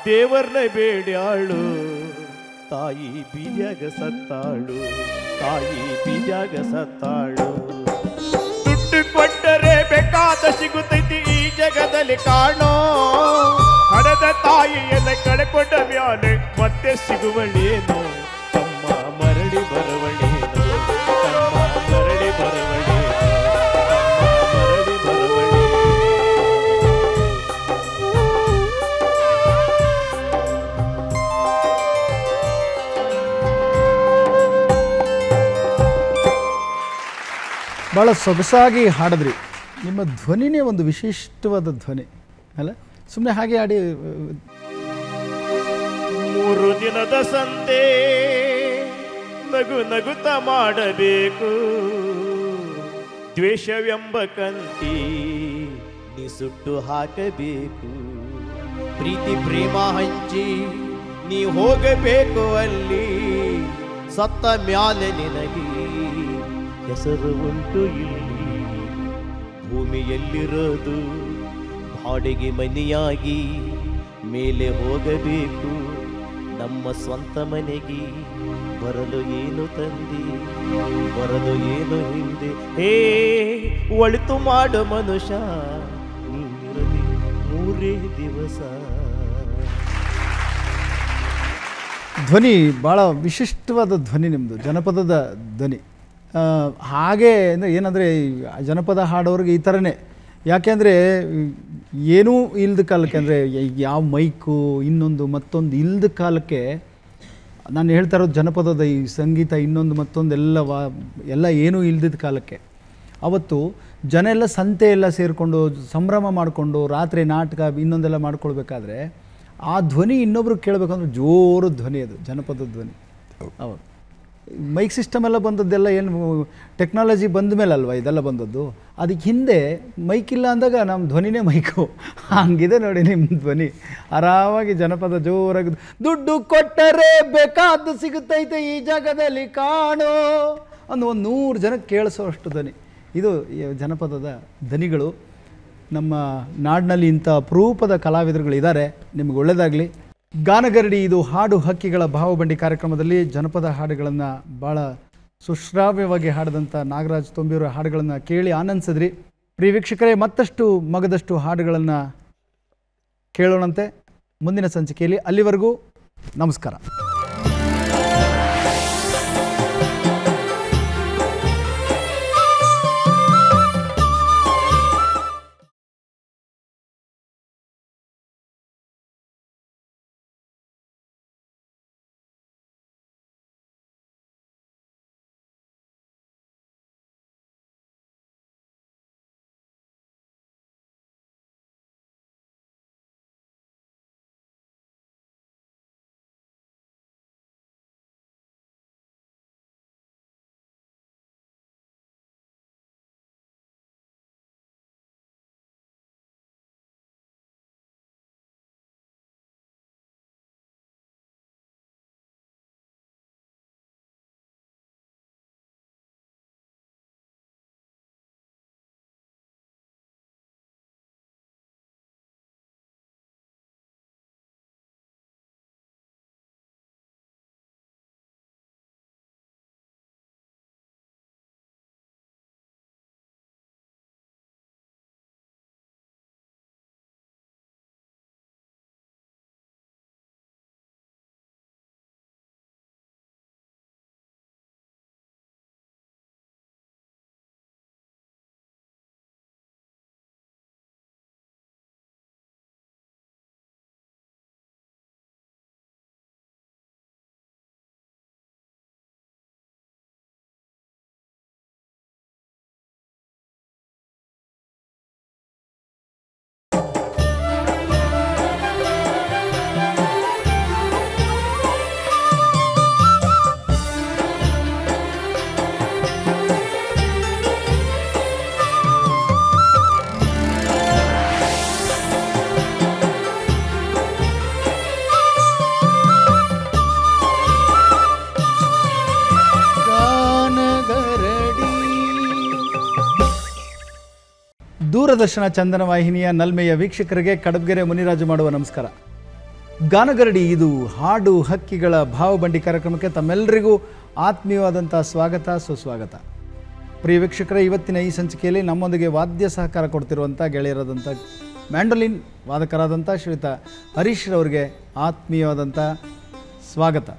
ದೇವರನ್ನ ಬೇಡ್ಯಾಳು. ತಾಯಿ ಬೀದ್ಯಾಗ ಸತ್ತಾಳು, ತಾಯಿ ಬೀದ್ಯಾಗ ಸತ್ತಾಳು. ದುಡ್ಡು ಕೊಟ್ಟರೆ ಬೇಕಾದ ಸಿಗುತ್ತೈತಿ ಈ ಜಗದಲ್ಲಿ ಕಾಣೋ, ಹಣದ ತಾಯಿಯನ್ನ ಕಳೆಕೊಂಡ ಮ್ಯಾಲೆ ಮತ್ತೆ ಸಿಗುವಳೇನು, ತಮ್ಮ ಮರಳಿ ಬರುವಳೇನು, ತಮ್ಮ ಮರಳಿ ಬರುವಳೇನು, ತಮ್ಮ ಮರಳಿ ಬರುವಳೇನು. ಭಾಳ ಸೊಗಸಾಗಿ ಹಾಡಿದ್ರಿ. ನಿಮ್ಮ ಧ್ವನಿನೇ ಒಂದು ವಿಶಿಷ್ಟವಾದ ಧ್ವನಿ ಅಲ್ಲ? ಸುಮ್ಮನೆ ಹಾಗೆ ಹಾಡಿ. 3 ದಿನದ ಸಂತೆ ನಗು ನಗುತ್ತ ಮಾಡಬೇಕು, ದ್ವೇಷವೆಂಬ ಕಂತಿ ನೀ ಸುಟ್ಟು ಹಾಕಬೇಕು. ಪ್ರೀತಿ ಪ್ರೇಮ ಹಂಚಿ ನೀ ಹೋಗಬೇಕು ಅಲ್ಲಿ, ಸತ್ತ ಮ್ಯಾಲೆ ನಿನಗೆ ಹೆಸರು ಉಂಟು ಇಲ್ಲಿ. ಭೂಮಿಯಲ್ಲಿರೋದು ಬಾಡಿಗೆ ಮನೆಯಾಗಿ ಮೇಲೆ ಹೋಗಬೇಕು, ನಮ್ಮ ಸ್ವಂತ ಮನೆಗೆ ಬರಲು ಏನು ತಂದೆ, ಬರಲು ಏನು ಹಿಂದೆ. ಹೇ ಒಳಿತು ಮಾಡು ಮನುಷ್ಯ, ನೀನಿರಲಿ 3 ದಿವಸ. ಧ್ವನಿ ಭಾಳ ವಿಶಿಷ್ಟವಾದ ಧ್ವನಿ ನಿಮ್ಮದು, ಜನಪದದ ಧ್ವನಿ. ಹಾಗೆ ಏನಂದರೆ ಜನಪದ ಹಾಡೋರಿಗೆ ಈ ಥರನೇ. ಯಾಕೆಂದರೆ ಏನೂ ಇಲ್ಲದ ಕಾಲಕ್ಕೆ, ಅಂದರೆ ಯಾವ ಮೈಕು ಇನ್ನೊಂದು ಮತ್ತೊಂದು ಇಲ್ಲದ ಕಾಲಕ್ಕೆ, ನಾನು ಹೇಳ್ತಾ ಇರೋದು ಜನಪದದ ಈ ಸಂಗೀತ ಇನ್ನೊಂದು ಮತ್ತೊಂದು ಎಲ್ಲ ಏನೂ ಇಲ್ಲದ ಕಾಲಕ್ಕೆ ಅವತ್ತು ಜನ ಎಲ್ಲ ಸಂತೆ ಎಲ್ಲ ಸೇರಿಕೊಂಡು ಸಂಭ್ರಮ ಮಾಡಿಕೊಂಡು ರಾತ್ರಿ ನಾಟಕ ಇನ್ನೊಂದೆಲ್ಲ ಮಾಡ್ಕೊಳ್ಬೇಕಾದ್ರೆ ಆ ಧ್ವನಿ ಇನ್ನೊಬ್ರು ಕೇಳಬೇಕಂದ್ರೆ ಜೋರು ಧ್ವನಿ, ಅದು ಜನಪದ ಧ್ವನಿ. ಹೌದು, ಮೈಕ್ ಸಿಸ್ಟಮ್ ಎಲ್ಲ ಬಂದದ್ದೆಲ್ಲ ಏನು ಟೆಕ್ನಾಲಜಿ ಬಂದ ಮೇಲೆ ಅಲ್ವಾ ಇದೆಲ್ಲ ಬಂದದ್ದು. ಅದಕ್ಕೆ ಹಿಂದೆ ಮೈಕ್ ಇಲ್ಲ ಅಂದಾಗ ನಮ್ಮ ಧ್ವನಿನೇ ಮೈಕು. ಹಂಗಿದೆ ನೋಡಿ ನಿಮ್ಮ ಧ್ವನಿ. ಆರಾಮಾಗಿ ಜನಪದ ಜೋರಾಗಿ, ದುಡ್ಡು ಕೊಟ್ಟರೆ ಬೇಕಾದ್ದು ಸಿಗುತ್ತೈತೆ ಈ ಜಗದಲ್ಲಿ ಕಾಣೋ ಒಂದು 100 ಜನಕ್ಕೆ ಕೇಳಿಸೋ ಅಷ್ಟು ಧ್ವನಿ. ಇದು ಜನಪದದ ಧ್ವನಿಗಳು. ನಮ್ಮ ನಾಡಿನಲ್ಲಿ ಇಂಥ ಅಪರೂಪದ ಕಲಾವಿದರುಗಳಿದ್ದಾರೆ. ನಿಮಗೆ ಒಳ್ಳೆಯದಾಗಲಿ. ಗಾನಗರಡಿ ಇದು ಹಾಡು ಹಕ್ಕಿಗಳ ಭಾವಬಂಡಿ ಕಾರ್ಯಕ್ರಮದಲ್ಲಿ ಜನಪದ ಹಾಡುಗಳನ್ನು ಭಾಳ ಸುಶ್ರಾವ್ಯವಾಗಿ ಹಾಡಿದಂಥ ನಾಗರಾಜ್ ತೊಂಬಿಯವರ ಹಾಡುಗಳನ್ನು ಕೇಳಿ ಆನಂದಿಸಿದ್ರಿ. ಪ್ರಿಯ ವೀಕ್ಷಕರೇ, ಮತ್ತಷ್ಟು ಮಗದಷ್ಟು ಹಾಡುಗಳನ್ನು ಕೇಳೋಣಂತೆ ಮುಂದಿನ ಸಂಚಿಕೆಯಲ್ಲಿ. ಅಲ್ಲಿವರೆಗೂ ನಮಸ್ಕಾರ. ದೂರದರ್ಶನ ಚಂದನ ವಾಹಿನಿಯ ನಲ್ಮೆಯ ವೀಕ್ಷಕರಿಗೆ ಕಡಬಗೆರೆ ಮುನಿರಾಜು ಮಾಡುವ ನಮಸ್ಕಾರ. ಗಾನಗರಡಿ ಇದು ಹಾಡು ಹಕ್ಕಿಗಳ ಭಾವಬಂಡಿ ಕಾರ್ಯಕ್ರಮಕ್ಕೆ ತಮ್ಮೆಲ್ಲರಿಗೂ ಆತ್ಮೀಯವಾದಂಥ ಸ್ವಾಗತ, ಸುಸ್ವಾಗತ. ಪ್ರಿಯ ವೀಕ್ಷಕರೇ, ಇವತ್ತಿನ ಈ ಸಂಚಿಕೆಯಲ್ಲಿ ನಮ್ಮೊಂದಿಗೆ ವಾದ್ಯ ಸಹಕಾರ ಕೊಡ್ತಿರುವಂಥ ಗೆಳೆಯರಾದಂಥ ಮ್ಯಾಂಡೋಲಿನ್ ವಾದಕರಾದಂಥ ಶ್ರೀಯುತ ಹರೀಶ್ ರವರಿಗೆ ಆತ್ಮೀಯವಾದಂಥ ಸ್ವಾಗತ.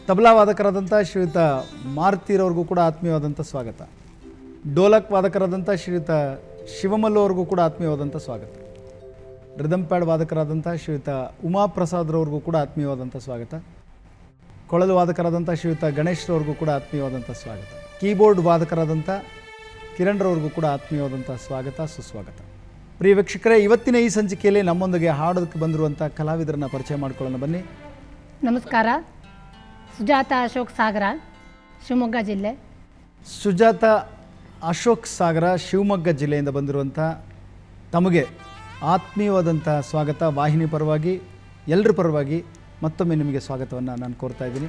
ತಬಲಾ ವಾದಕರಾದಂಥ ಶ್ರೀಯುತ ಮಾರುತಿರವ್ರಿಗೂ ಕೂಡ ಆತ್ಮೀಯವಾದಂಥ ಸ್ವಾಗತ. ಡೋಲಕ್ ವಾದಕರಾದಂಥ ಶ್ರೀಯುತ ಶಿವಮಲ್ಲು ಅವ್ರಿಗೂ ಕೂಡ ಆತ್ಮೀಯವಾದಂಥ ಸ್ವಾಗತ. ರಿದಮ್ ಪ್ಯಾಡ್ ವಾದಕರಾದಂಥ ಶ್ರೀಯುತ ಉಮಾಪ್ರಸಾದ್ರವ್ರಿಗೂ ಕೂಡ ಆತ್ಮೀಯವಾದಂಥ ಸ್ವಾಗತ. ಕೊಳಲು ವಾದಕರಾದಂಥ ಶ್ರೀಯುತ ಗಣೇಶ್ರವ್ರಿಗೂ ಕೂಡ ಆತ್ಮೀಯವಾದಂಥ ಸ್ವಾಗತ. ಕೀಬೋರ್ಡ್ ವಾದಕರಾದಂಥ ಕಿರಣ್ರವ್ರಿಗೂ ಕೂಡ ಆತ್ಮೀಯವಾದಂಥ ಸ್ವಾಗತ, ಸುಸ್ವಾಗತ. ಪ್ರಿಯ ವೀಕ್ಷಕರೇ, ಇವತ್ತಿನ ಈ ಸಂಚಿಕೆಯಲ್ಲಿ ನಮ್ಮೊಂದಿಗೆ ಹಾಡೋದಕ್ಕೆ ಬಂದಿರುವಂಥ ಕಲಾವಿದರನ್ನ ಪರಿಚಯ ಮಾಡ್ಕೊಳ್ಳೋಣ ಬನ್ನಿ. ನಮಸ್ಕಾರ. ಸುಜಾತ ಅಶೋಕ್ ಸಾಗರ, ಶಿವಮೊಗ್ಗ ಜಿಲ್ಲೆ. ಸುಜಾತ ಅಶೋಕ್ ಸಾಗರ, ಶಿವಮೊಗ್ಗ ಜಿಲ್ಲೆಯಿಂದ ಬಂದಿರುವಂಥ ತಮಗೆ ಆತ್ಮೀಯವಾದಂಥ ಸ್ವಾಗತ. ವಾಹಿನಿ ಪರವಾಗಿ, ಎಲ್ಲರ ಪರವಾಗಿ ಮತ್ತೊಮ್ಮೆ ನಿಮಗೆ ಸ್ವಾಗತವನ್ನು ನಾನು ಕೋರ್ತಾ ಇದ್ದೀನಿ.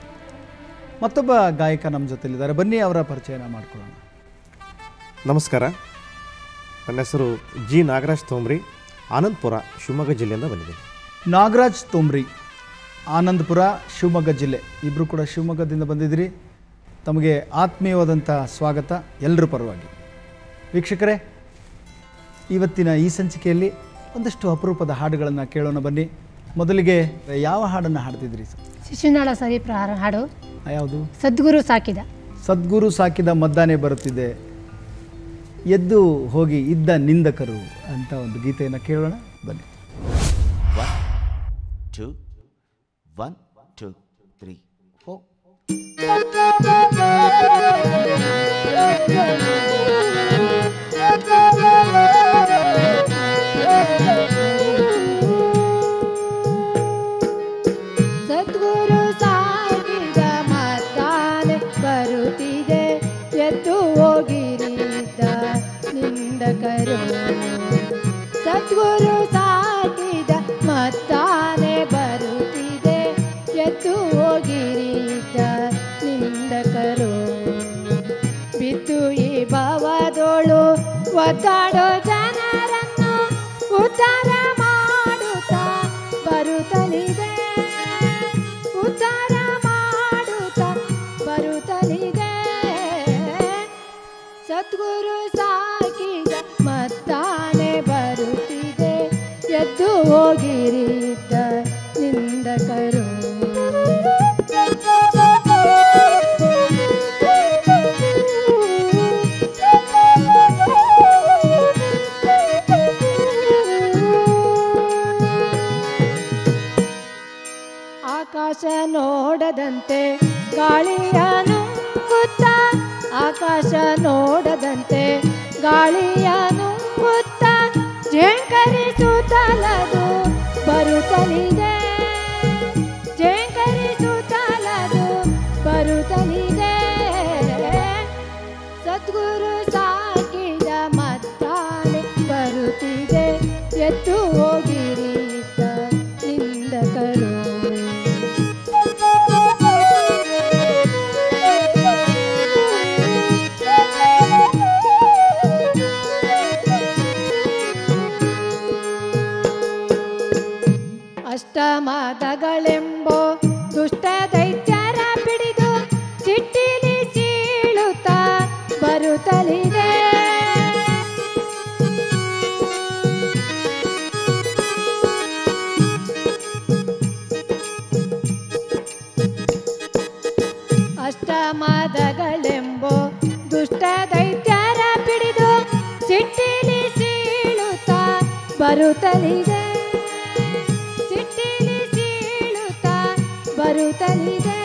ಮತ್ತೊಬ್ಬ ಗಾಯಕ ನಮ್ಮ ಜೊತೆಲಿದ್ದಾರೆ, ಬನ್ನಿ ಅವರ ಪರಿಚಯನ ಮಾಡ್ಕೊಳ್ಳೋಣ. ನಮಸ್ಕಾರ, ನನ್ನ ಹೆಸರು ಜಿ ನಾಗರಾಜ್ ತೋಮ್ರಿ, ಆನಂದಪುರ, ಶಿವಮೊಗ್ಗ ಜಿಲ್ಲೆಯಿಂದ ಬಂದಿದ್ದೀನಿ. ನಾಗರಾಜ್ ತೋಮ್ರಿ, ಆನಂದಪುರ, ಶಿವಮೊಗ್ಗ ಜಿಲ್ಲೆ, ಇಬ್ಬರು ಕೂಡ ಶಿವಮೊಗ್ಗದಿಂದ ಬಂದಿದ್ದೀರಿ. ತಮಗೆ ಆತ್ಮೀಯವಾದಂಥ ಸ್ವಾಗತ ಎಲ್ಲರ ಪರವಾಗಿ. ವೀಕ್ಷಕರೇ, ಇವತ್ತಿನ ಈ ಸಂಚಿಕೆಯಲ್ಲಿ ಒಂದಷ್ಟು ಅಪರೂಪದ ಹಾಡುಗಳನ್ನು ಕೇಳೋಣ ಬನ್ನಿ. ಮೊದಲಿಗೆ ಯಾವ ಹಾಡನ್ನು ಹಾಡ್ತಿದ್ರಿ ಸರ್? ಶಿಶುನಾಳ ಸರಿ ಪ್ರಹಾರ ಹಾಡು. ಯಾವುದು? ಸದ್ಗುರು ಸಾಕಿದ. ಸದ್ಗುರು ಸಾಕಿದ ಮದ್ದಾನೆ ಬರುತ್ತಿದೆ, ಎದ್ದು ಹೋಗಿ ಇದ್ದ ನಿಂದಕರು ಅಂತ ಒಂದು ಗೀತೆಯನ್ನು ಕೇಳೋಣ ಬನ್ನಿ. 1 2 3 4. ಸದ್ಗುರು ಸಾಕಿದ ಮದ್ದಾನೆ ಬರುತ್ತಿದೆ, ಎದ್ದು ಹೋಗಿರಿದ್ದ ನಿಂದಕರು. ಸದ್ಗುರು ಸಾಕಿದ ಮದ್ದಾನೆ ಬರುತ್ತಿದೆ, ಎದ್ದು ಹೋಗಿರಿದ್ದ ನಿಂದಕರು. ಒದ್ದಾಡೋ ಜನರನ್ನು ಉದ್ಧಾರ ಮಾಡುತ್ತಾ ಬರುತ್ತಲಿದೆ, ಉದ್ಧಾರ ಮಾಡುತ್ತಾ ಬರುತ್ತಲಿದೆ. ಸದ್ಗುರು ಸಾಕಿದ ಮತ್ತಾನೆ ಬರುತ್ತಿದೆ, ಎದ್ದು ಹೋಗಿರಿದ್ದ ನಿಂದಕರು. ಆಕಾಶ ನೋಡದಂತೆ ಗಾಳಿಯ ನುಂಗುತ್ತ, ಆಕಾಶ ನೋಡದಂತೆ ಗಾಳಿಯ ನುಂಗುತ್ತ ಝೇಂಕರಿಸುತ್ತಲದು ಬರುತ್ತಲಿದೆ, ಝೇಂಕರಿಸುತ್ತಲದು ಬರುತ್ತಲಿದೆ. ಸದ್ಗುರು ಸಾಕಿದ ಮತ್ತಾನೆ ಬರುತ್ತಿದೆ, ಎದ್ದು ಹೋಗಿರಿದ್ದ ನಿಂದಕರು. ಅಷ್ಟಮದಗಳೆಂಬೋ ದುಷ್ಟ ದೈತ್ಯರ ಪಿಡಿದು ಸಿಟ್ಟಿಲಿ ಸೀಳುತ್ತಾ ಬರುತ್ತಲಿದೆ, ಅಷ್ಟಮದಗಳೆಂಬೋ ದುಷ್ಟ ದೈತ್ಯರ ಪಿಡಿದು ಸಿಟ್ಟಿಲಿ ಸೀಳುತ್ತಾ ಬರುತ್ತಲಿದೆ, ಸಿಟ್ಟಿಲಿ ಸೀಳುತ್ತಾ ಬರುತ್ತಲಿದೆ.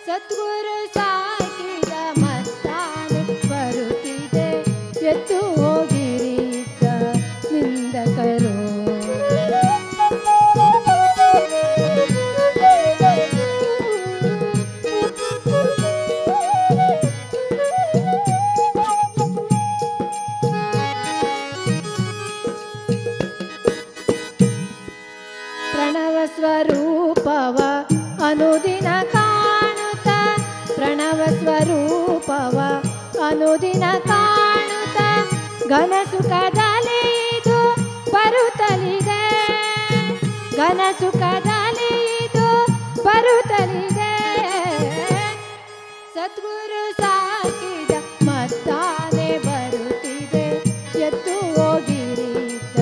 ಸದ್ಗುರು ಸಾಕಿದ ಮತ್ತಾನೆ ಬರುತ್ತಿದೆ, ಎದ್ದು ಹೋಗಿರಿದ್ದ ನಿಂದಕರು. ಪ್ರಣವ ಸ್ವರೂಪವ ಅನುದಿನ ಕಾಣುತ್ತ, ಪ್ರಣವ ಸ್ವರೂಪವ ಅನುದಿನ ಕಾಣುತ್ತ ಘನ ಸುಖದಲ್ಲಿ ಇದು ಬರುತ್ತಲಿದೆ, ಘನ ಸುಖದಲ್ಲಿ ಇದು ಬರುತ್ತಲಿದೆ. ಸದ್ಗುರು ಸಾಕಿದ ಮತ್ತಾನೆ ಬರುತ್ತಿದೆ, ಎದ್ದು ಹೋಗಿರಿದ್ದ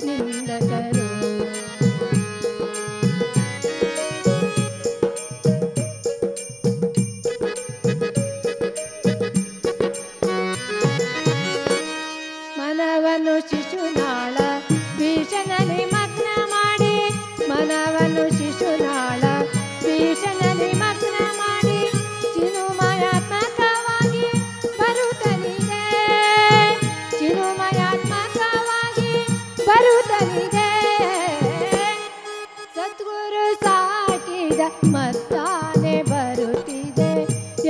ನಿಂದಕರು. ಮನವನ್ನು ಶಿಶುನಾಳ ಭೀಷಣಲಿ ಮಗ್ನ ಮಾಡಿ, ಮನವನ್ನು ಶಿಶುನಾಳ ಭೀಷಣಲಿ ಮಗ್ನ ಮಾಡಿ ಚಿನುಮಯಾತ್ಮಕವಾಗಿ ಬರುತ್ತಲಿದೆ, ಚಿನುಮಯಾತ್ಮಕವಾಗಿ ಬರುತ್ತಲಿದೆ. ಸದ್ಗುರು ಸಾಕಿದ ಮತ್ತಾನೆ ಬರುತ್ತಿದೆ,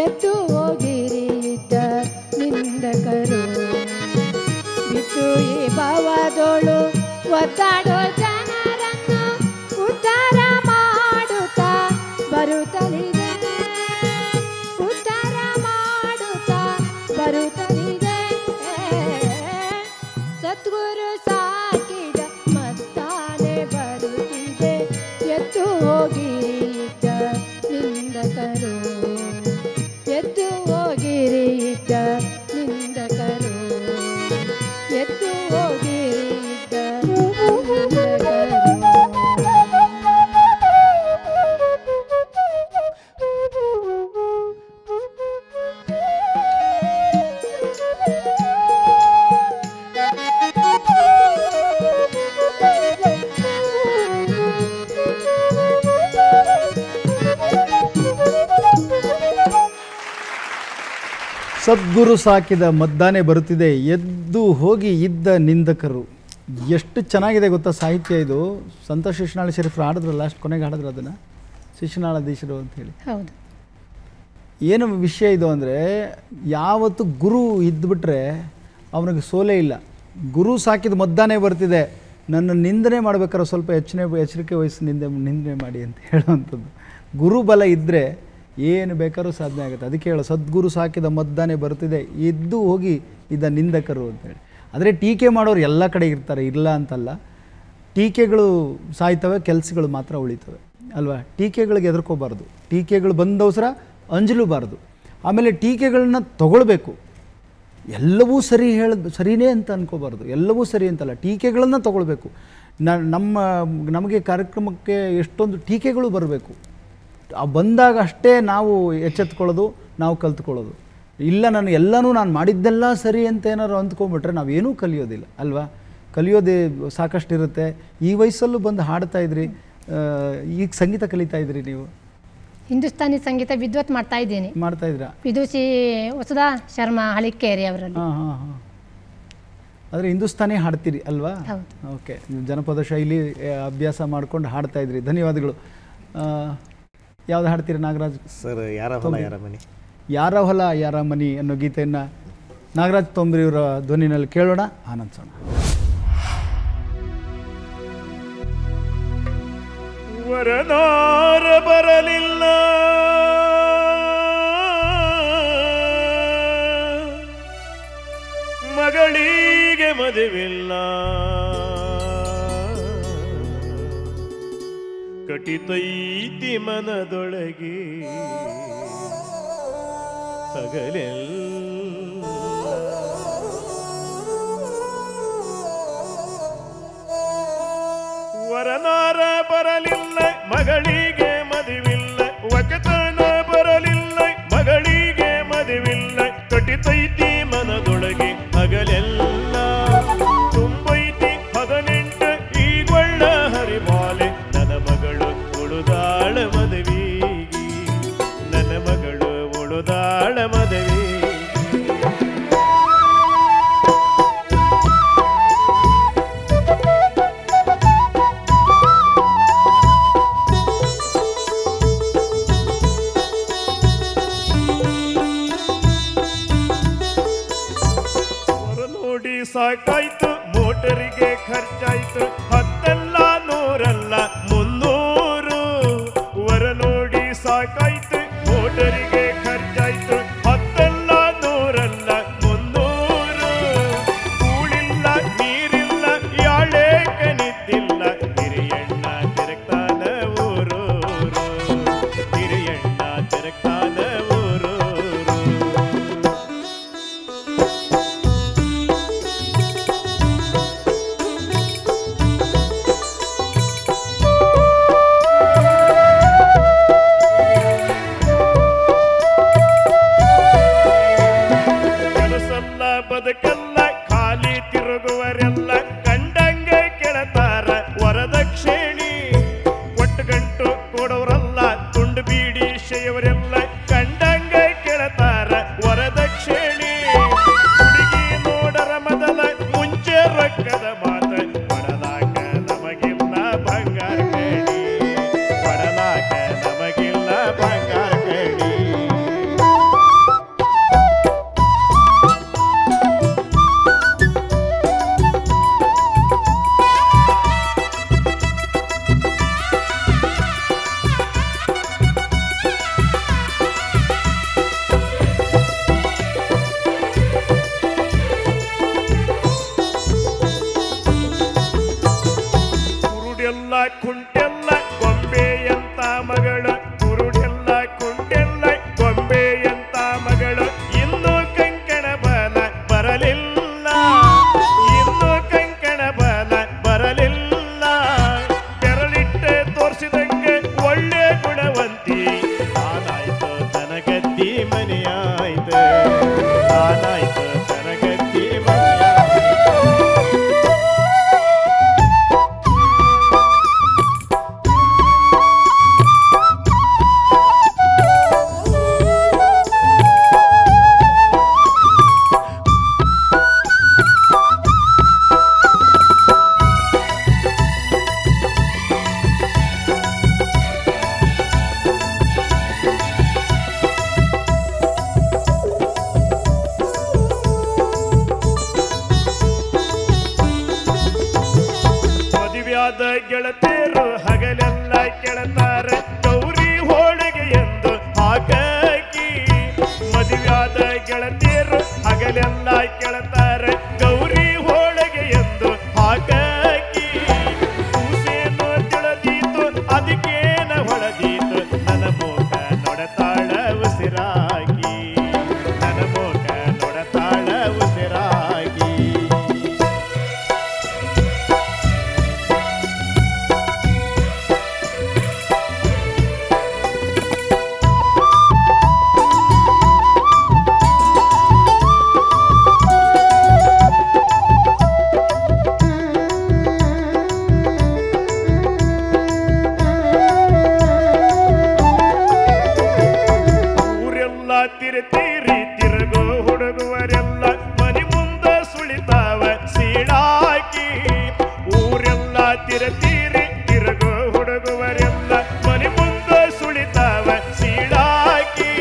ಎದ್ದು ಹೋಗಿರಿದ್ದ ನಿಂದಕರು. ಬಿಟ್ಟು ಈ ಭವದೊಳು ಒದ್ದಾಡೋ ಜನರನ್ನು ಉದ್ಧಾರ ಮಾಡುತ್ತಾ ಬರುತ್ತಲಿದೆ, ಉದ್ಧಾರ ಮಾಡುತ್ತಾ ಬರುತ್ತಲಿದೆ. ಸದ್ಗುರು ಸಾಕಿದ ಮತ್ತಾನೆ ಬರುತ್ತಿದೆ, ಎದ್ದು ಹೋಗಿರಿದ್ದ ನಿಂದಕರು, ಎದ್ದು ಹೋಗಿರಿದ್ದ ನಿಂದಕರು, ಎದ್ದು ಹೋಗಿರಿದ್ದ ನಿಂದಕರು. ಸದ್ಗುರು ಸಾಕಿದ ಮದ್ದಾನೆ ಬರುತ್ತಿದೆ, ಎದ್ದು ಹೋಗಿ ಇದ್ದ ನಿಂದಕರು. ಎಷ್ಟು ಚೆನ್ನಾಗಿದೆ ಗೊತ್ತಾ ಸಾಹಿತ್ಯ ಇದು. ಸಂತೋಷ್ ಶಿಶುನಾಳ ಶರೀಫ್ರು ಹಾಡಿದ್ರು, ಲಾಸ್ಟ್ ಕೊನೆಗೆ ಹಾಡಿದ್ರು ಅದನ್ನು, ಶಿಶುನಾಳಧೀಶರು ಅಂತ ಹೇಳಿ. ಹೌದು. ಏನು ವಿಷಯ ಇದು ಅಂದರೆ, ಯಾವತ್ತು ಗುರು ಇದ್ದುಬಿಟ್ರೆ ಅವನಿಗೆ ಸೋಲೇ ಇಲ್ಲ. ಗುರು ಸಾಕಿದ ಮದ್ದಾನೆ ಬರ್ತಿದೆ, ನನ್ನ ನಿಂದನೆ ಮಾಡ್ಬೇಕಾದ್ರೆ ಸ್ವಲ್ಪ ಎಚ್ಚರಿಕೆ ವಹಿಸಿ ನಿಂದನೆ ಮಾಡಿ ಅಂತ ಹೇಳುವಂಥದ್ದು. ಗುರು ಬಲ ಇದ್ದರೆ ಏನು ಬೇಕಾದ್ರೂ ಸಾಧನೆ ಆಗುತ್ತೆ. ಅದಕ್ಕೆ ಹೇಳೋ ಸದ್ಗುರು ಸಾಕಿದ ಮದ್ದಾನೆ ಬರ್ತಿದೆ ಎದ್ದು ಹೋಗಿ ಇದ್ದ ನಿಂದಕರು ಅಂತೇಳಿ. ಆದರೆ ಟೀಕೆ ಮಾಡೋರು ಎಲ್ಲ ಕಡೆ ಇರ್ತಾರೆ, ಇಲ್ಲ ಅಂತಲ್ಲ. ಟೀಕೆಗಳು ಸಾಯ್ತವೆ, ಕೆಲಸಗಳು ಮಾತ್ರ ಉಳಿತವೆ ಅಲ್ವಾ. ಟೀಕೆಗಳಿಗೆ ಎದುರ್ಕೋಬಾರ್ದು, ಟೀಕೆಗಳು ಬಂದವಸರ ಅಂಜಲೂಬಾರ್ದು. ಆಮೇಲೆ ಟೀಕೆಗಳನ್ನ ತಗೊಳ್ಬೇಕು. ಎಲ್ಲವೂ ಸರಿನೇ ಅಂತ ಅನ್ಕೋಬಾರ್ದು, ಎಲ್ಲವೂ ಸರಿ ಅಂತಲ್ಲ, ಟೀಕೆಗಳನ್ನು ತಗೊಳ್ಬೇಕು. ನಮಗೆ ಕಾರ್ಯಕ್ರಮಕ್ಕೆ ಎಷ್ಟೊಂದು ಟೀಕೆಗಳು ಬರಬೇಕು. ಬಂದಾಗ ಅಷ್ಟೇ ನಾವು ಎಚ್ಚೆತ್ಕೊಳ್ಳೋದು, ನಾವು ಕಲ್ತ್ಕೊಳ್ಳೋದು. ಇಲ್ಲ ಎಲ್ಲನೂ ನಾನು ಮಾಡಿದ್ದೆಲ್ಲ ಸರಿ ಅಂತ ಏನಾದ್ರು ಅಂದ್ಕೊಂಡ್ಬಿಟ್ರೆ ನಾವೇನೂ ಕಲಿಯೋದಿಲ್ಲ ಅಲ್ವಾ. ಕಲಿಯೋದೇ ಸಾಕಷ್ಟಿರುತ್ತೆ. ಈ ವಯಸ್ಸಲ್ಲೂ ಬಂದು ಹಾಡ್ತಾ ಇದ್ರಿ, ಈಗ ಸಂಗೀತ ಕಲಿತಾ ಇದ್ರಿ ನೀವು? ಹಿಂದೂಸ್ತಾನಿ ಸಂಗೀತ ವಿದ್ವತ್ ಮಾಡ್ತಾ ಇದ್ದೀನಿ. ಮಾಡ್ತಾ ಇದ್ರಾ? ವಿದುಷಿ ವಸುಧಾ ಶರ್ಮಾ ಹಳಿಕೇರಿ ಅವರಲ್ಲಿ. ಆದರೆ ಹಿಂದೂಸ್ತಾನಿ ಹಾಡ್ತೀರಿ ಅಲ್ವಾ? ಹೌದು. ಓಕೆ, ನೀವು ಜನಪದ ಶೈಲಿ ಅಭ್ಯಾಸ ಮಾಡ್ಕೊಂಡು ಹಾಡ್ತಾ ಇದ್ರಿ, ಧನ್ಯವಾದಗಳು. ಯಾವ್ದು ಹಾಡ್ತೀರಿ ನಾಗರಾಜ್ ಸರ್? ಯಾರ ಹೊಲ ಯಾರ ಮನಿ. ಯಾರ ಹೊಲ ಯಾರ ಮನಿ ಅನ್ನೋ ಗೀತೆಯನ್ನು ನಾಗರಾಜ್ ತೊಂಬ್ರಿಯವರ ಧ್ವನಿನಲ್ಲಿ ಕೇಳೋಣ, ಆನಂದಿಸೋಣ. ವರನಾರ ಬರಲಿಲ್ಲ, ಮಗಳಿಗೆ ಮದುವಿಲ್ಲ, ಕಟಿತೈತಿ ಮನದೊಳಗೆ ಹಗಲೆಲ್ಲ. ವರನಾರ ಬರಲಿಲ್ಲ, ಮಗಳಿಗೆ ಮದುವಿಲ್ಲ, ಒಕತನ ಬರಲಿಲ್ಲ, ಮಗಳಿಗೆ ಮದುವಿಲ್ಲ, ಕಟಿತೈತಿ ಮನದೊಳಗೆ ಹಗಲೆಲ್ಲ. ತುಂಬೈತಿ 18 ಈಗೊಳ್ಳ ಹರಿಬಾಲೆ, ನನ್ನ ಮಗಳು ಉಳುದಾಳ ಮದುವೆಗೆ, ನನ್ನ ಮಗಳು ಉಳುದಾಳ ಮದುವೆಗೆ. ಸಾಕಾಯ್ತು ಮೋಟರಿಗೆ ಖರ್ಚಾಯ್ತು, 10 100 300. ವರ ನೋಡಿ ಸಾಕಾಯ್ತು ಮೋಟರಿಗೆ ಖರ್ಚಾಯ್ತು, 10 100 300. ಕೂಳಿಲ್ಲ ನೀರಿಲ್ಲ ಯಾಳೆ ಕನಿದ್ದಿಲ್ಲ, ಹಿರಿಯಣ್ಣ ತಿರುಗ್ತಾನ ಊರು, ಹಿರಿಯಣ್ಣ ತಿರುಗ್ತಾನ ಊರು. ಬದುಕಲ್ಲ ಖಾಲಿ ತಿರುಗುವರೆಲ್ಲ, ಕಂಡಂಗೆ ಕೆಳತಾರ ವರದಕ್ಷಿಣಿ. ಒಟ್ಟು ಗಂಟು ಕೊಡೋರಲ್ಲ ತುಂಡು ಬೀಡಿ ಶೆಯವರೆಲ್ಲ, ಕಂಡಂಗೆ ಕೆಳತಾರ ವರದಕ್ಷಿಣಿ. ಹುಡುಗಿ ನೋಡರ ಮೊದಲ ಮುಂಚೆ ರೊಕ್ಕದ ಮಾತ, ಪಡಲಾಕ ನಮಗಿಲ್ಲ ಬಂಗಾರ ಕಡಿ, ಪಡಲಾಕ ನಮಗಿಲ್ಲ ಬಂಗಾರ ಕಡಿ. ಕುಂಟೆಲ್ಲ ಗೊಂಬೆಯಂತ ಮಗಳು, ಕುರುಡೆಲ್ಲ ಕುಂಟೆಲ್ಲ ಗೊಂಬೆಯಂತ ಮಗಳು. ಇನ್ನು ಕಂಕಣ ಬಲ ಬರಲಿಲ್ಲ, ಇನ್ನು ಕಂಕಣ ಬಲ ಬರಲಿಲ್ಲ. ಬೆರಳಿಟ್ಟೆ ತೋರಿಸಿದಂಗೆ ಒಳ್ಳೆ ಗುಣವಂತಿ, ಆನಾಯ್ತು ತನಗದ್ದಿ ಮನೆಯಾಯ್ತು, ಆನಾಯ್ತು ತನಗದ್ದಿ ಮನೆಯಾಯ್ತು. ಗೆಳತಿಯರು ಹಗಲೆಲ್ಲ ಕೆಳತಾರೆ, ಗೌರಿ ಹೋಳಿಗೆ ಎಂದು ಹಾಕಿ ಮದುವೆಯಾದ ಗೆಳತಿಯರು ಹಗಲೆಲ್ಲ ಕೇಳ್ತಾರೆ ಗೌರಿ ಹೋಳಿಗೆ ಎಂದು ಹಾಕಿ ಕೂಸೇನು ತಿಳಿದೀತು ಅದಕ್ಕೇನ ಹೊಳೆದೀತು ನನ್ನ ಮೋಕ ನೋಡತಾಳ ಉಸಿರಾಗಿ ನನ್ನ ಮೋಕ ನೋಡತಾಳ ಉಸಿರಾಗಿ ತಿರುತೀರಿ ತಿರುಗೋ ಹುಡುಗುವರೆಲ್ಲ ಮನೆ ಮುಂದೆ ಸುಳಿತಾವ ಸೀಳಾಕಿ ಊರೆಲ್ಲ ತಿರುತೀರಿ ತಿರುಗೋ ಹುಡುಗುವರೆಲ್ಲ ಮನೆ ಮುಂದೆ ಸುಳಿತಾವ ಸೀಳಾಕಿ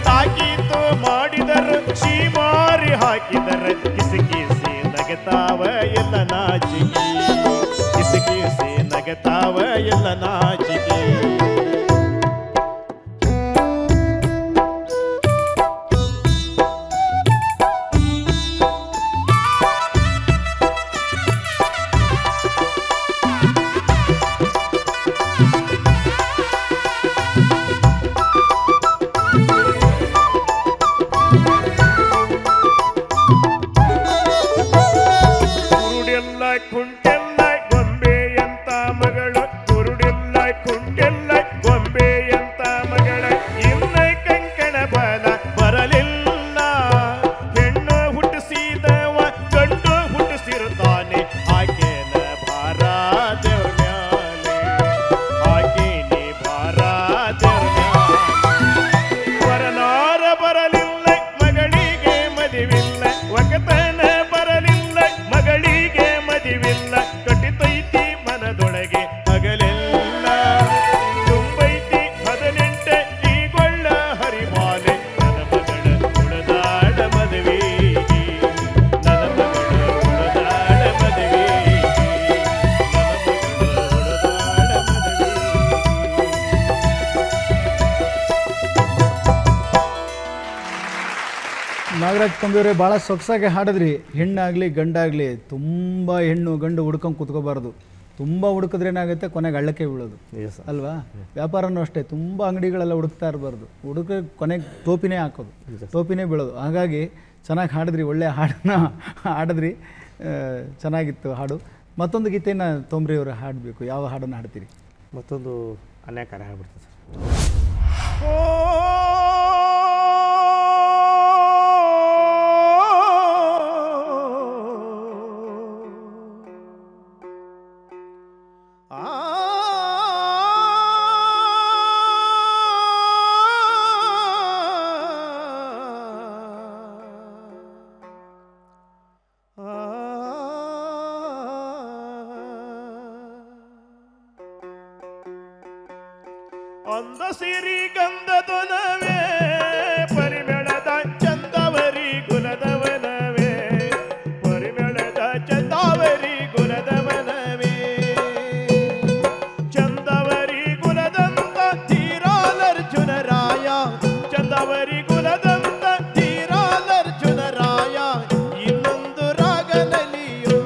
ತಾಕೀತು ಮಾಡಿದರು ಶೀಮಾರಿ ಹಾಕಿದರೆ ಕಿಸಿಕಿಸಿ ನಗತಾವ ಎಲ್ಲ ನಾಚಿಕೆ ಕಿಸಿಕಿಸಿ ನಗತಾವ ಎಲ್ಲ ನಾಚಿಕೆ ಕುಂಟೆಲ್ಲ ಗೊಂಬೆಯಂತ ಮಗಳು ಕುರುಡೆಲ್ಲ ಕುಂಟೆಲ್ಲ ಗೊಂಬೆಯಂತ ಮಗಳ ಇನ್ನ ಕಂಕಣ ಬಲ ಬರಲಿಲ್ಲ ಹೆಣ್ಣು ಹುಟ್ಟಿಸಿದವ ಗಂಡು ಹುಟ್ಟಿಸಿರುತ್ತಾನೆ ಆಕೆನ ಭಾರ ದೇವ್ರ ಮ್ಯಾಲೆ ಆಕೆನಿ ಭಾರ ದೇವ್ರ ಮ್ಯಾಲೆ ವರನಾರ ಬರಲಿಲ್ಲ ಮಗಳಿಗೆ ಮದುವಿಲ್ಲ ಒಗತನ ಬರಲಿಲ್ಲ ಮಗಳಿಗೆ ಮದಿವಿಲ್ಲ ಕಟ್ಟಿತೈತಿ ಮನದೊಳಗೆ ಹಗಲೆಲ್ಲ ತುಂಬೈತಿ 18 ಈಗೊಳ್ಳ ಹರಿಮಾಲೆ ನನ್ನ ಮಗಳ ಉಳದಾಡ ಮದುವೆಗೆ ನನ್ನ ಮಗಳ ಉಳದಾಡ ಮದುವೆಗೆ ನನ್ನ ಮಗಳ ಉಳದಾಡ ಮದುವೆಗೆ. ನಾಗರಾಜ್ ಕಂಬಿಯವರೇ ಭಾಳ ಸೊಗಸಾಗಿ ಹಾಡಿದ್ರಿ. ಹೆಣ್ಣಾಗಲಿ ಗಂಡಾಗಲಿ ತುಂಬ ಹೆಣ್ಣು ಗಂಡು ಹುಡ್ಕೊಂಡು ಕೂತ್ಕೋಬಾರ್ದು. ತುಂಬ ಹುಡುಕಿದ್ರೆ ಏನಾಗುತ್ತೆ, ಕೊನೆಗೆ ಹಳ್ಳಕ್ಕೆ ಬೀಳೋದು ಅಲ್ವಾ? ವ್ಯಾಪಾರನೂ ಅಷ್ಟೇ, ತುಂಬ ಅಂಗಡಿಗಳೆಲ್ಲ ಹುಡುಕ್ತಾ ಇರಬಾರ್ದು. ಹುಡುಕ ಕೊನೆಗೆ ಟೋಪಿನೇ ಹಾಕೋದು, ಟೋಪಿನೇ ಬೀಳೋದು. ಹಾಗಾಗಿ ಚೆನ್ನಾಗಿ ಹಾಡಿದ್ರಿ, ಒಳ್ಳೆಯ ಹಾಡನ್ನ ಹಾಡಿದ್ರಿ, ಚೆನ್ನಾಗಿತ್ತು ಹಾಡು. ಮತ್ತೊಂದು ಗೀತೆಯನ್ನು ತೊಂಬ್ರಿ ಅವರು ಹಾಡಬೇಕು. ಯಾವ ಹಾಡನ್ನು ಹಾಡ್ತೀರಿ? ಮತ್ತೊಂದು ಅನ್ಯಾಕಾರ ಆಗ್ಬಿಡ್ತದೆ ಸರ್. ಅಂದ ಸಿರಿ ಗಂಧದೊನವೇ ಪರಿಮಳದ ಚಂದವರಿ ಗುಲದವನವೇ ಪರಿಮಳದ ಚಂದವರಿ ಗುಲದವನವೇ ಚಂದವರಿ ಗುಲದಂತ ತೀರಾಲರ್ಜುನ ರಾಯ ಚಂದವರಿ ಗುಲದಂತ ತೀರಾಲರ್ಜುನ ರಾಯ ಇನ್ನೊಂದು ರಾಗನಲಿಯೋ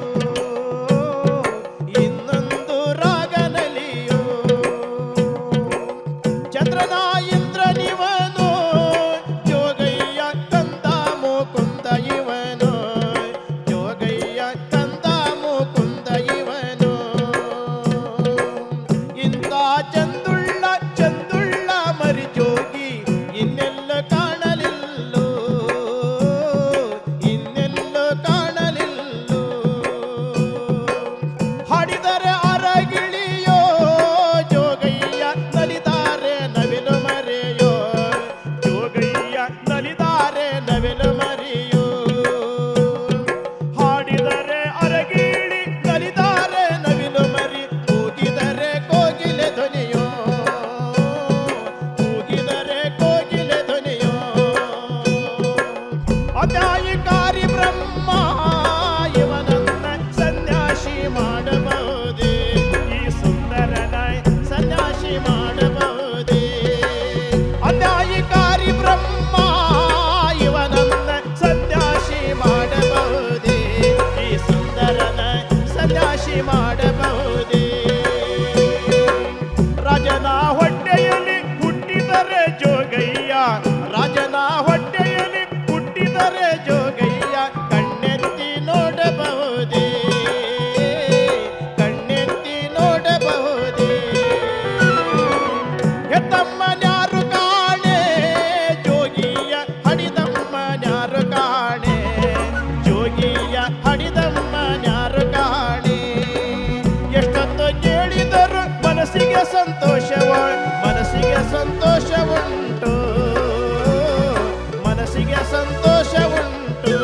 ಇನ್ನೊಂದು ರಾಗನಲಿಯೋ ಚಂದ್ರನ ಇಂದ್ರನಿವನು ನೋಡಬಹುದೇ ರಾಜನ ಹೊಟ್ಟೆಯಲ್ಲಿ ಹುಟ್ಟಿದರೆ ಜೋಗಯ್ಯ ರಾಜನ ಹೊಟ್ಟೆಯಲ್ಲಿ ಹುಟ್ಟಿದರೆ ಜೋಗಯ್ಯ ಕಣ್ಣೆತ್ತಿ ನೋಡಬಹುದೇ ಕಣ್ಣೆತ್ತಿ ನೋಡಬಹುದೇ ಹೆತ್ತಮ್ಮನ್ಯಾರು ಕಾಣೆ ಜೋಗಿಯ ಹಡಿದಮ್ಮನ್ಯಾರು ಕಾಣೆ ಜೋಗಿಯ ಹಡಿದಮ್ಮನ್ಯಾರು ಕಾಣೆ ಎಷ್ಟೊತ್ತು ಕೇಳಿದರು ಮನಸ್ಸಿಗೆ ಸಂತೋಷವುಂಟು ಮನಸ್ಸಿಗೆ ಸಂತೋಷವುಂಟು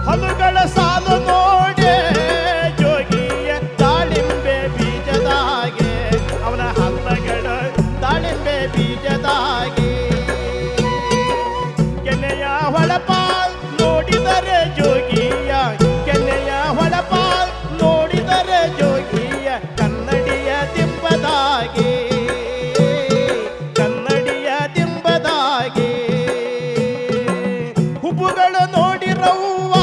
ಹಲುಗಳ ಸಾಲು ನೋಡೆ ಜೋಗಿಯ ದಾಳಿಂಬೆ ಬೀಜದಾಗೆ ಅವನ ಹಲ್ಲಗಳ ದಾಳಿಂಬೆ ಬೀಜದಾಗೆ ಕೆನೆಯ ಹೊಳಪ ನೋಡಿದರೆ ಜೋಗಿಯ ಕೆನೆಯ ಹೊಳಪ ನೋಡಿದರೆ ಜೋಗಿಯ ಕನ್ನಡಿಯ ದಿಂಬದಾಗೆ ಕನ್ನಡಿಯ ದಿಂಬದಾಗೆ ಹುಬ್ಬುಗಳು ನೋಡಿರವ್ವ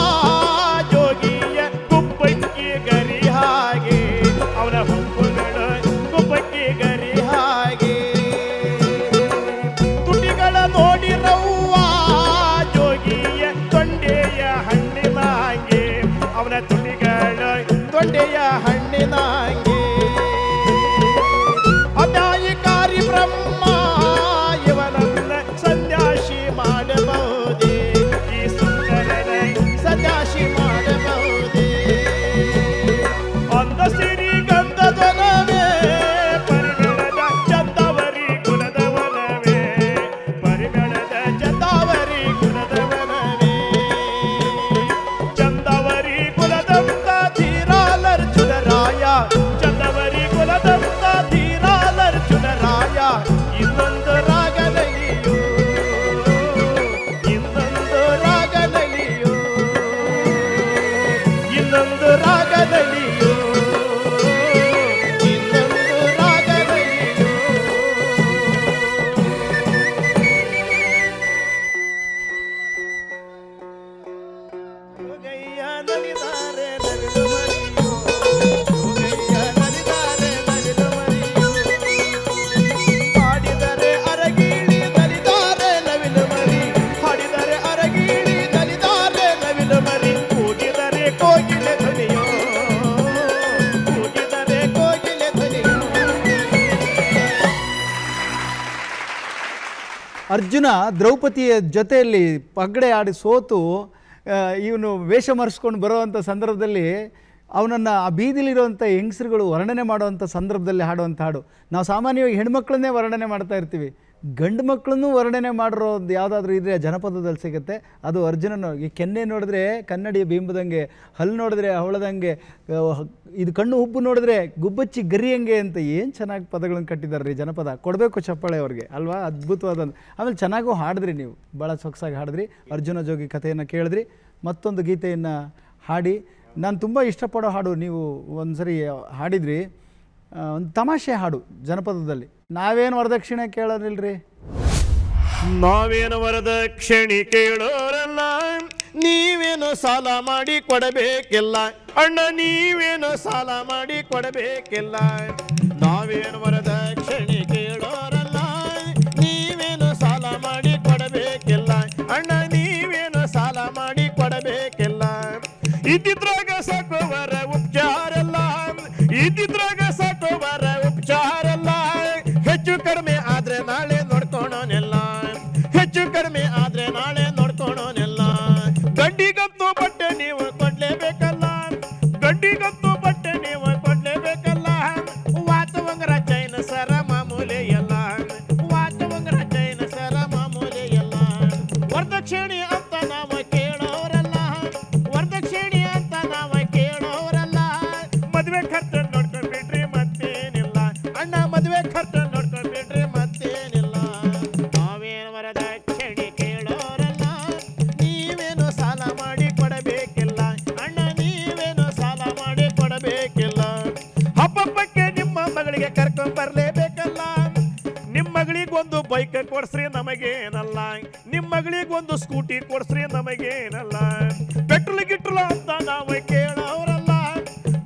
ಜೋಗಿಯ ಗುಬ್ಬಕ್ಕಿ ಗರಿ ಹಾಗೆ ಅವನ ಹುಬ್ಬುಗಳು ಗುಬ್ಬಕ್ಕಿ ಗರಿ ಹಾಗೆ ತುಟಿಗಳ ನೋಡಿರವ್ವ ಜೋಗಿಯ ತೊಂಡೆಯ ಹಣ್ಣಿನ ಹಾಗೆ ಅವನ ತುಟಿಗಳ ತೊಂಡೆಯ ಹಣ್ಣಿನ ಹಾಗೆ ಅದಾಯಿಕಾರಿ ಬ್ರಹ್ಮ ಇವನನ್ನ ಸನ್ಯಾಸಿ ಮಾಡಬಹುದೇ ಈ ಸುಂದರನ ಸನ್ಯಾಸಿ ಮಾಡಬಹುದೇ ಅಂದ ಸಿರಿ ಗಂಧದವನವೇ ಪರಿಮಳದ ಚಂದವರಿ ಗುಣದವನವೇ ಪರಿಮಳದ ಚಂದವರಿ ಗುಣದವನವೇ ಚಂದವರಿ ಕುಲದಂತ ಧೀರಾಲರ್ಜುನರಾಯ ಚಂದವರಿ ಕುಲದಂತ ಧೀರಾಲರ್ಜುನರಾಯ ಇನ್ನೊಂದು ರಾಗದಲ್ಲಿಯೋ ಇನ್ನೊಂದು ರಾಗದಲ್ಲಿಯೋ ಇನ್ನೊಂದು ರಾಗದಲ್ಲಿಯೋ ಇನ್ನೊಂದು ರಾಗದಲ್ಲಿಯೋ ಜೋಗಯ್ಯ ನಲಿದಾರೆ ನಲಿದು ಮರಿಯೋ ಜೋಗಯ್ಯ ನಲಿದಾರೆ ನಲಿದು ಮರಿಯೋ ಹಾಡಿದರೆ ಅರಗಿಳಿ ನಲಿದಾರೆ ನವಿಲು ಮರಿ ಹಾಡಿದರೆ ಅರಗಿಳಿ ನಲಿದಾರೆ ನವಿಲು ಮರಿ ಕೂಗಿದರೆ ಕೋಗಿಲೆ ಧ್ವನಿಯೋ ಕೂಗಿದರೆ ಕೋಗಿಲೆ ಧ್ವನಿಯೋ ಅರ್ಜುನ ದ್ರೌಪದಿಯ ಜೊತೆಯಲ್ಲಿ ಪಗಡೆ ಆಡಿ ಸೋತು ಇವನು ವೇಷ ಮರೆಸ್ಕೊಂಡು ಬರೋವಂಥ ಸಂದರ್ಭದಲ್ಲಿ ಅವನನ್ನು ಆ ಬೀದಿಲಿರುವಂಥ ಹೆಂಗಸರುಗಳು ವರ್ಣನೆ ಮಾಡುವಂಥ ಸಂದರ್ಭದಲ್ಲಿ ಹಾಡುವಂಥ ಹಾಡು. ನಾವು ಸಾಮಾನ್ಯವಾಗಿ ಹೆಣ್ಮಕ್ಳನ್ನೇ ವರ್ಣನೆ ಮಾಡ್ತಾ ಇರ್ತೀವಿ, ಗಂಡು ಮಕ್ಕಳನ್ನೂ ವರ್ಣನೆ ಮಾಡಿರೋದು ಯಾವುದಾದ್ರೂ ಇದ್ರೆ ಜನಪದದಲ್ಲಿ ಸಿಗುತ್ತೆ. ಅದು ಅರ್ಜುನನ ಈ ಕೆನ್ನೆ ನೋಡಿದ್ರೆ ಕನ್ನಡಿಯ ಬಿಂಬದಂಗೆ, ಹಲ್ಲು ನೋಡಿದ್ರೆ ಹವಳದಂಗೆ, ಇದು ಕಣ್ಣು ಉಬ್ಬು ನೋಡಿದ್ರೆ ಗುಬ್ಬಚ್ಚಿ ಗರಿಯಂಗೆ ಅಂತ ಏನು ಚೆನ್ನಾಗಿ ಪದಗಳನ್ನು ಕಟ್ಟಿದ್ದಾರೆ ರೀ ಜನಪದ. ಕೊಡಬೇಕು ಚಪ್ಪಾಳೆ ಅವ್ರಿಗೆ ಅಲ್ವಾ, ಅದ್ಭುತವಾದ. ಆಮೇಲೆ ಚೆನ್ನಾಗೂ ಹಾಡಿದ್ರಿ, ನೀವು ಭಾಳ ಸೊಗಸಾಗಿ ಹಾಡಿದ್ರಿ. ಅರ್ಜುನ ಜೋಗಿ ಕಥೆಯನ್ನು ಕೇಳಿದ್ರಿ, ಮತ್ತೊಂದು ಗೀತೆಯನ್ನು ಹಾಡಿ. ನಾನು ತುಂಬ ಇಷ್ಟಪಡೋ ಹಾಡು ನೀವು ಒಂದು ಸರಿ ಹಾಡಿದ್ರಿ, ಒಂದು ತಮಾಷೆ ಹಾಡು ಜನಪದದಲ್ಲಿ. ನಾವೇನು ವರದಕ್ಷಿಣೆ ಕೇಳೋದಿಲ್ರಿ, ನಾವೇನು ವರದಕ್ಷಿಣೆ ಕೇಳೋರಲ್ಲ, ನೀವೇನು ಸಾಲ ಮಾಡಿ ಕೊಡಬೇಕಿಲ್ಲ ಅಣ್ಣ, ನೀವೇನು ಸಾಲ ಮಾಡಿ ಕೊಡಬೇಕಿಲ್ಲ. ನಾವೇನು ವರದಕ್ಷಿಣೆ ಕೇಳೋರಲ್ಲ, ನೀವೇನು ಸಾಲ ಮಾಡಿ ಕೊಡಬೇಕಿಲ್ಲ ಅಣ್ಣ, ನೀವೇನು ಸಾಲ ಮಾಡಿ ಕೊಡಬೇಕಿಲ್ಲ. ಇದ್ದಿದ್ರಾಗ ಸಾಕೋವರ ಉಪಚಾರಲ್ಲ, ಇದ್ದಿದ್ರಾಗ ಸಾಕೋವರ ಉಪಚಾರಲ್ಲ. ಹೆಚ್ಚು ಕಡಿಮೆ ಆದ್ರೆ ನಾಳೆ ನೋಡ್ಕೊಳೋನೆಲ್ಲ, ಹೆಚ್ಚು ಕಡಿಮೆ ಆದ್ರೆ ನಾಳೆ ನೋಡ್ಕೊಳೋನೆಲ್ಲ. ಗಂಡಿಗಂತೂ ಬಟ್ಟೆ ನೀವು ಕೊಡ್ಲೇಬೇಕಲ್ಲ, ಗಂಡಿಗಂತೂ ಬಟ್ಟೆ ನೀವು ಕೊಡ್ಲೇಬೇಕಲ್ಲ. ವಾತವಂಗರ ಚೈನ ಸರ ಮಾಮೂಲಿ ಎಲ್ಲ, ವಾತವಂಗರ ಚೈನ ಸರ ಮಾಮೂಲಿ ಎಲ್ಲ. ವರದಕ್ಷಿಣೆ ಅಂತ ನಾವು ಕೇಳೋರಲ್ಲ, ವರದಕ್ಷಿಣೆ ಅಂತ ನಾವು ಕೇಳೋರಲ್ಲ. ಮದುವೆ ಖರ್ಚು ನೋಡ್ಕೊಂಡ್ಬಿಟ್ರಿ ಮತ್ತೇನಿಲ್ಲ ಅಣ್ಣ, ಮದುವೆ ಖರ್ಚು ನೋಡ್ಕೊಂಡ್ಬಿಟ್ರಿ ಮತ್ತೇನಿಲ್ಲ. ನಾವೇನು ವರದಕ್ಷಿಣೆ ಕೇಳೋರಲ್ಲ, ನೀವೇನು ಸಾಲ ಮಾಡಿ ಕೊಡಬೇಕಿಲ್ಲ ಅಣ್ಣ, ನೀವೇನು ಸಾಲ ಮಾಡಿ ಕೊಡಬೇಕಿಲ್ಲ. ಹಬ್ಬಕ್ಕೆ ನಿಮ್ಮ ಮಗಳಿಗೆ ಕರ್ಕೊಂಡ್ ಬರ್ಲೇಬೇಕಲ್ಲ, ನಿಮ್ಮ ಮಗಳಿಗೊಂದು ಬೈಕ್ ಕೊಡ್ಸ್ರಿ ನಮಗೇನಲ್ಲ, ನಿಮ್ಮ ಮಗಳಿಗೊಂದು ಸ್ಕೂಟಿ ಕೊಡ್ಸ್ರಿ ನಮಗೇನಲ್ಲ. ಪೆಟ್ರೋಲ್ ಗಿಟ್ರೋಲ್ ಅಂತ ನಾವು ಕೇಳೋರಲ್ಲ,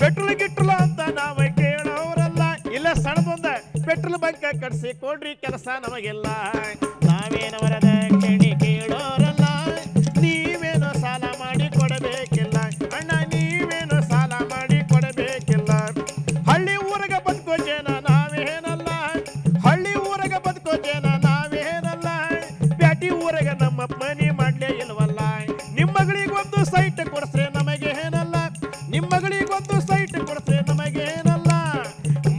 ಪೆಟ್ರೋಲ್ ಗಿಟ್ಲು ಅಂತ ನಾವ ಕೇಳೋರಲ್ಲ. ಇಲ್ಲ ಸಣ್ಣದೊಂದ ಪೆಟ್ರೋಲ್ ಬಂಕ್ ಕಟ್ಸಿ ಕೊಡ್ರಿ ಕೆಲಸ ನಮಗೆಲ್ಲ. ನಾವೇನು ವರದಕ್ಷಿಣೆ ಕೇಳೋರಲ್ಲ, ನೀವೇನು ಸಾಲ ಮಾಡಿ ಕೊಡಬೇಕಿಲ್ಲ ಅಣ್ಣ, ನೀವೇನು ಸಾಲ ಮಾಡಿ ಕೊಡಬೇಕಿಲ್ಲ. ಹಳ್ಳಿ ಊರಗ ಬದುಕೋ ಜನ ನಾವೇನಲ್ಲ, ಹಳ್ಳಿ ಊರಗ ಬದುಕೋ ಜನ ನಾವೇನಲ್ಲ. ಬ್ಯಾಟಿ ಊರಗ ನಮ್ಮ ಮನಿ ಮಾಡ್ಲೇ ಇಲ್ವಲ್ಲ. ನಿಮ್ಮ ಮಗಳಿಗೊಂದು ಸೈಟ್ ಕೊಡ್ಸ್ರೆ ನಮಗೇನಲ್ಲ, ನಿಮ್ಮ ಮಗಳಿಗೊಂದು ಸೈಟ್ ಕೊಡ್ಸ್ರೆ ನಮಗೇನಲ್ಲ.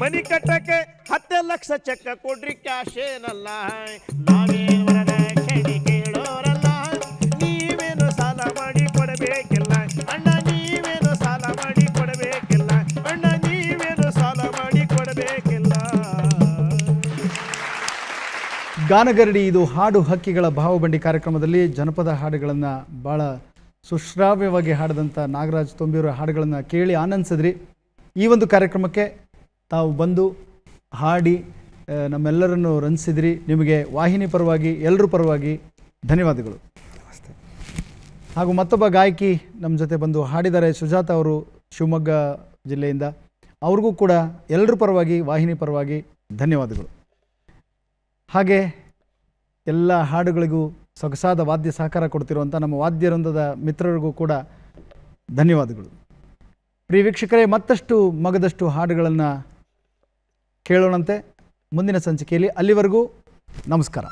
ಮನಿ ಕಟ್ಟಕ್ಕೆ 10 ಲಕ್ಷ ಚೆಕ್ ಕೊಡ್ರಿ ಕ್ಯಾಶ್ ಏನಲ್ಲ. ನಾವೇನು ವರದಕ್ಷಿಣೆ ಕೇಳೋರಲ್ಲ, ನೀವೇನು ಸಾಲ ಮಾಡಿ ಕೊಡಬೇಕಿಲ್ಲ ಅಣ್ಣ, ನೀವೇನು ಸಾಲ ಮಾಡಿ ಕೊಡಬೇಕಿಲ್ಲ ಅಣ್ಣ, ನೀವೇನು ಸಾಲ ಮಾಡಿ ಕೊಡಬೇಕಿಲ್ಲ. ಗಾನಗರಡಿ ಇದು ಹಾಡು ಹಕ್ಕಿಗಳ ಭಾವಬಂಡಿ ಕಾರ್ಯಕ್ರಮದಲ್ಲಿ ಜನಪದ ಹಾಡುಗಳನ್ನು ಭಾಳ ಸುಶ್ರಾವ್ಯವಾಗಿ ಹಾಡಿದಂಥ ನಾಗರಾಜ್ ತೊಂಬಿಯವರ ಹಾಡುಗಳನ್ನು ಕೇಳಿ ಆನಂದಿಸಿದ್ರಿ. ಈ ಒಂದು ಕಾರ್ಯಕ್ರಮಕ್ಕೆ ತಾವು ಬಂದು ಹಾಡಿ ನಮ್ಮೆಲ್ಲರನ್ನು ರಂಜಿಸಿದ್ರಿ. ನಿಮಗೆ ವಾಹಿನಿ ಪರವಾಗಿ ಎಲ್ಲರ ಪರವಾಗಿ ಧನ್ಯವಾದಗಳು. ಹಾಗೂ ಮತ್ತೊಬ್ಬ ಗಾಯಕಿ ನಮ್ಮ ಜೊತೆ ಬಂದು ಹಾಡಿದ್ದಾರೆ, ಸುಜಾತ ಅವರು ಶಿವಮೊಗ್ಗ ಜಿಲ್ಲೆಯಿಂದ. ಅವ್ರಿಗೂ ಕೂಡ ಎಲ್ಲರ ಪರವಾಗಿ ವಾಹಿನಿ ಪರವಾಗಿ ಧನ್ಯವಾದಗಳು. ಹಾಗೆ ಎಲ್ಲ ಹಾಡುಗಳಿಗೂ ಸೊಗಸಾದ ವಾದ್ಯ ಸಹಕಾರ ಕೊಡ್ತಿರುವಂಥ ನಮ್ಮ ವಾದ್ಯವೃಂದದ ಮಿತ್ರರಿಗೂ ಕೂಡ ಧನ್ಯವಾದಗಳು. ಪ್ರಿಯ ವೀಕ್ಷಕರೇ, ಮತ್ತಷ್ಟು ಮಗದಷ್ಟು ಹಾಡುಗಳನ್ನು ಕೇಳೋಣಂತೆ ಮುಂದಿನ ಸಂಚಿಕೆಯಲ್ಲಿ. ಅಲ್ಲಿವರೆಗೂ ನಮಸ್ಕಾರ.